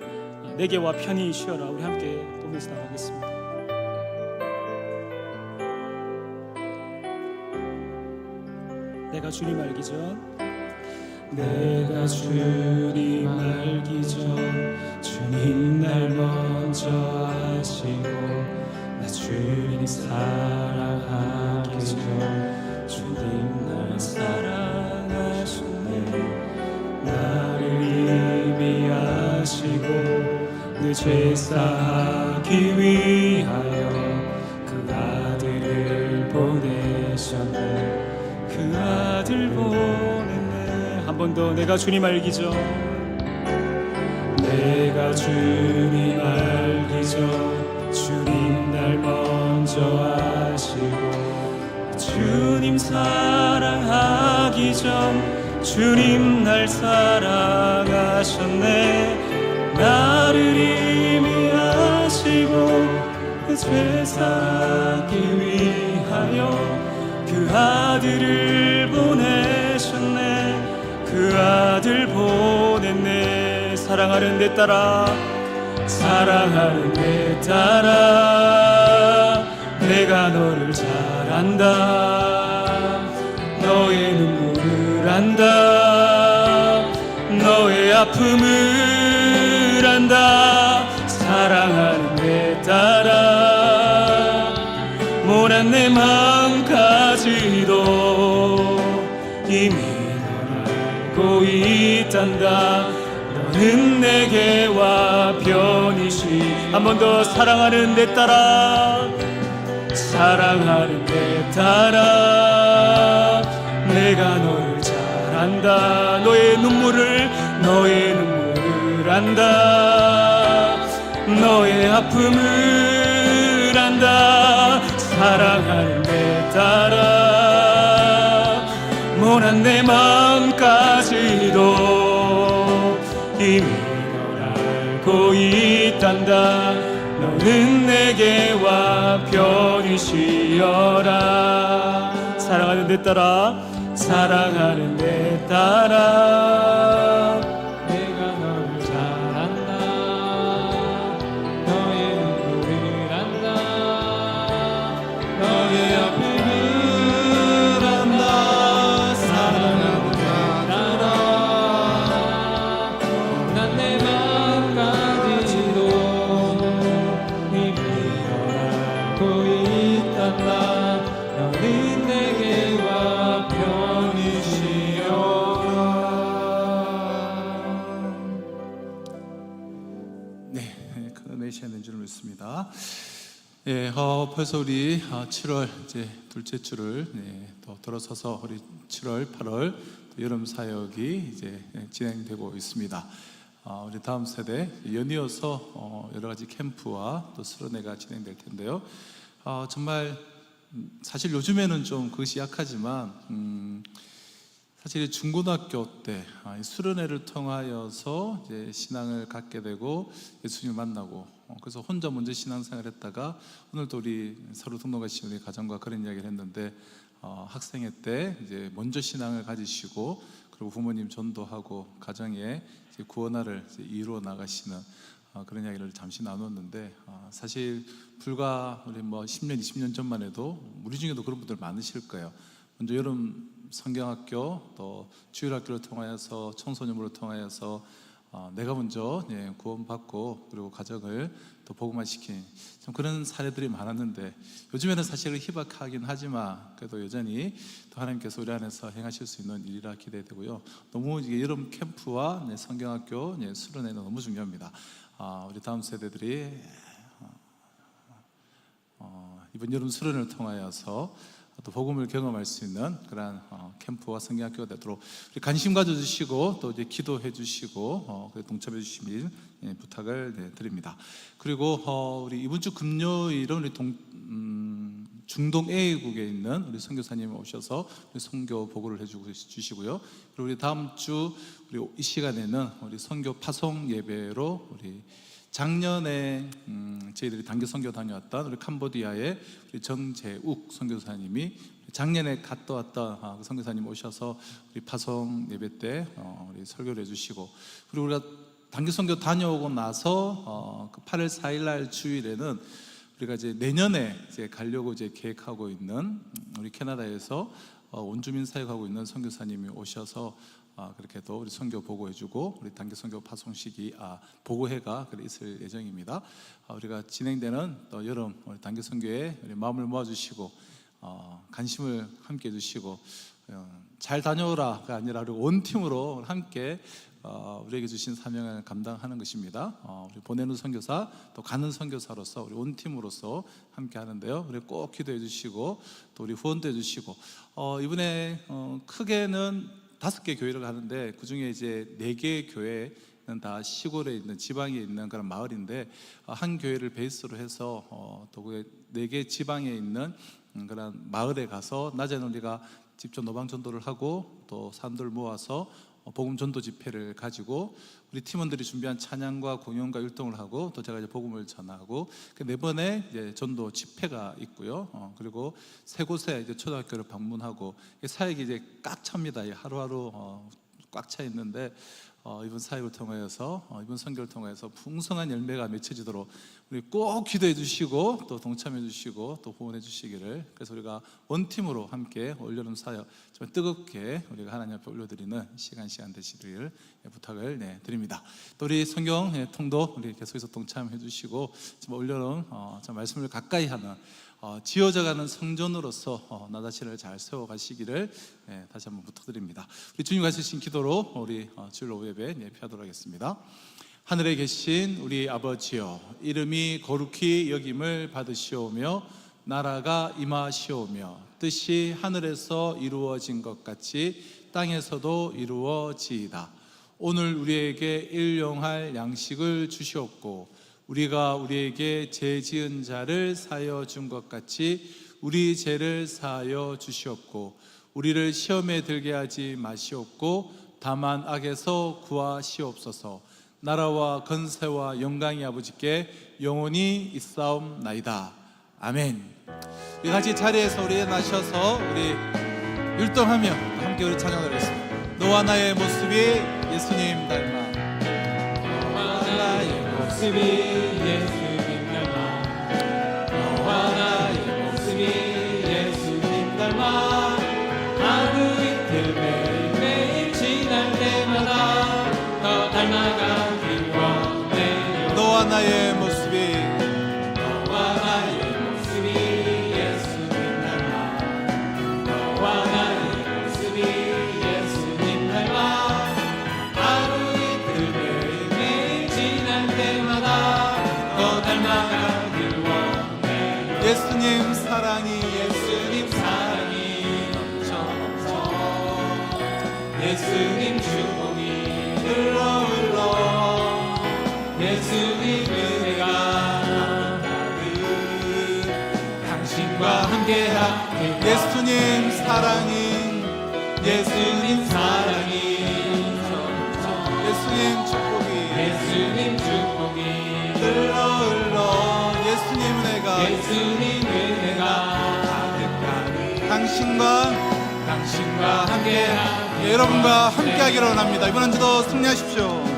내게와 편히 쉬어라. 우리 함께 보면서 나가겠습니다. 내가 주님 알기 전, 내가 주님 알기 전 주님 날 먼저 아시고, 나 주님 사랑하기 전 주님 날 사랑하셨네. 나를 이미 아시고 내 죄 사하기 위하여 그 아들을 보내셨네. 그 아들 보냈네. 한 번 더. 내가 주님 알기 전, 내가 주님 알기 전 주님 날 먼저 아시고, 주님 사랑하기 전 주님 날 사랑하셨네. 나를 이미 아시고 그 죄 사하기 위하여 그 아들을 보내셨네. 그 아들 보냈네. 사랑하는 내 딸아, 사랑하는 내 딸아, 내가 너를 잘 안다. 너의 눈물을 안다. 너의 아픔을 안다. 사랑하는 내 딸아, 모난 내 마음까지도 이미 널 알고 있단다. 너는 내게와 편이시. 한 번 더. 사랑하는 내 딸아, 사랑하는 내 딸아, 내가 너를 잘 안다. 너의 눈물을 안다. 너의 아픔을 안다. 사랑하는 내 딸아, 모난 내 마음까지도 이미 널 알고 있단다. 너는 내게와 편히 쉬어라. 사랑하는 내 딸아, 사랑하는 내 딸아, 내가 너를 잘 안다. 너의 눈물을 안다. 너의 아픔을 안다. 사랑하는 내 딸아, 난 내 마음까지도 이미 널 알고 있단다. 너는 내게와 편히 쉬어라. 네, 큰 은혜시였는 줄 믿습니다. 예, 벌써 우리 7월 이제 둘째 주를 더 들어서서 우리 7월, 8월 여름 사역이 이제 진행되고 있습니다. 우리 다음 세대 연이어서 여러 가지 캠프와 또 수련회가 진행될 텐데요. 정말 사실 요즘에는 좀 그것이 약하지만 사실 중고등학교 때 이 수련회를 통하여서 이제 신앙을 갖게 되고 예수님을 만나고 그래서 혼자 먼저 신앙생활을 했다가 오늘도 우리 서로 등록하신 우리 가정과 그런 이야기를 했는데 학생회 때 이제 먼저 신앙을 가지시고 그리고 부모님 전도하고 가정에 이제 구원화를 이제 이루어 나가시는 그런 이야기를 잠시 나눴는데 사실 불과 우리 뭐 10년, 20년 전만 해도 우리 중에도 그런 분들 많으실 거예요. 먼저 여름 성경학교 또 주일학교를 통하여서 청소년부를 통하여서 내가 먼저 구원받고 그리고 가정을 또 복음화시킨 좀 그런 사례들이 많았는데 요즘에는 사실은 희박하긴 하지만 그래도 여전히 또 하나님께서 우리 안에서 행하실 수 있는 일이라 기대되고요. 너무 이게 여름 캠프와 성경학교 수련회는 너무 중요합니다. 우리 다음 세대들이 이번 여름 수련을 통하여서 또 복음을 경험할 수 있는 그런 캠프와 성경학교가 되도록 우리 관심 가져주시고 또 이제 기도해 주시고 동참해 주시길 부탁을 드립니다. 그리고 우리 이번 주 금요일은 우리 중동 A국에 있는 우리 선교사님 오셔서 우리 선교 보고를 해주시고요. 그리고 우리 다음 주 우리 이 시간에는 우리 선교 파송 예배로 우리 작년에 저희들이 단기 선교 다녀왔던 우리 캄보디아의 우리 정재욱 선교사님이 작년에 갔다 왔던 그 선교사님 오셔서 우리 파송 예배 때 우리 설교를 해주시고 그리고 우리가 단기 선교 다녀오고 나서 그 8월 4일 날 주일에는 우리가 이제 내년에 이제 가려고 이제 계획하고 있는 우리 캐나다에서 원주민 사역하고 있는 선교사님이 오셔서 그렇게 또 우리 선교 보고해주고 우리 단기 선교 파송식이 보고회가 있을 예정입니다. 우리가 진행되는 또 여름 우리 단기 선교에 우리 마음을 모아주시고 관심을 함께 해주시고 잘 다녀오라가 아니라 우리 온 팀으로 함께 우리에게 주신 사명을 감당하는 것입니다. 우리 보내는 선교사 또 가는 선교사로서 우리 온 팀으로서 함께 하는데요. 우리 꼭 기도해 주시고 또 우리 후원도 해 주시고 이번에 크게는 5개 교회를 가는데 그 중에 이제 4개 교회는 다 시골에 있는 지방에 있는 그런 마을인데 한 교회를 베이스로 해서 또 그 4개 지방에 있는 그런 마을에 가서 낮에는 우리가 직접 노방 전도를 하고 또 사람들 모아서 복음 전도 집회를 가지고 우리 팀원들이 준비한 찬양과 공연과 율동을 하고 또 제가 이제 복음을 전하고 그 4번의 이제 전도 집회가 있고요. 그리고 3곳에 이제 초등학교를 방문하고 사역이 이제 꽉 찹니다. 하루하루 꽉 차 있는데 이번 사역을 통하여서 이번 선교를 통해서 풍성한 열매가 맺혀지도록 우리 꼭 기도해 주시고 또 동참해 주시고 또 후원해 주시기를 그래서 우리가 원팀으로 함께 올여름 사역 좀 뜨겁게 우리가 하나님 앞에 올려드리는 시간 되시길 부탁을 드립니다. 또 우리 성경 통도 우리 계속해서 동참해 주시고 지금 올여름 말씀을 가까이 하는 지어져가는 성전으로서 나 자신을 잘 세워가시기를 다시 한번 부탁드립니다. 우리 주님 가르치신 기도로 우리 주일 오후 예배 예배하도록 하겠습니다. 하늘에 계신 우리 아버지여 이름이 거룩히 여김을 받으시오며 나라가 임하시오며 뜻이 하늘에서 이루어진 것 같이 땅에서도 이루어지이다. 오늘 우리에게 일용할 양식을 주시옵고 우리가 우리에게 죄 지은 자를 사하여 준 것 같이 우리 죄를 사하여 주시옵고 우리를 시험에 들게 하지 마시옵고 다만 악에서 구하시옵소서. 나라와 건세와 영광이 아버지께 영원히 있사옵나이다. 아멘. 우리 같이 자리에서 우리 일어나셔서 우리 율동하며 함께 우리 찬양하겠습니다. 너와 나의 모습이 예수님 닮아 너와 나의 모습이 예수님 닮아 너와 나의 모습이 예수님 닮아 하루 이틀 매일매일 지날 때마다 더 닮아가길 원해요. 너와 나의 모습이 너와 나의 모습이 예수님 닮아 너와 나의 모습이 예수님 닮아 하루 이틀 매일매일 지날 때마다 더 닮아가길 원해요. 예수님 사랑이 넘쳐 예수님 축복이 흘러 예수님 은혜가 가득 당신과 함께하길 예수님 사랑이 예수님 사랑이 예수님 축복이 예수님 축복이 흘러 예수님 은혜가 예수님 은혜가 당신과 함께하게 여러분과 함께하기를 원합니다. 이번 한 주도 승리하십시오.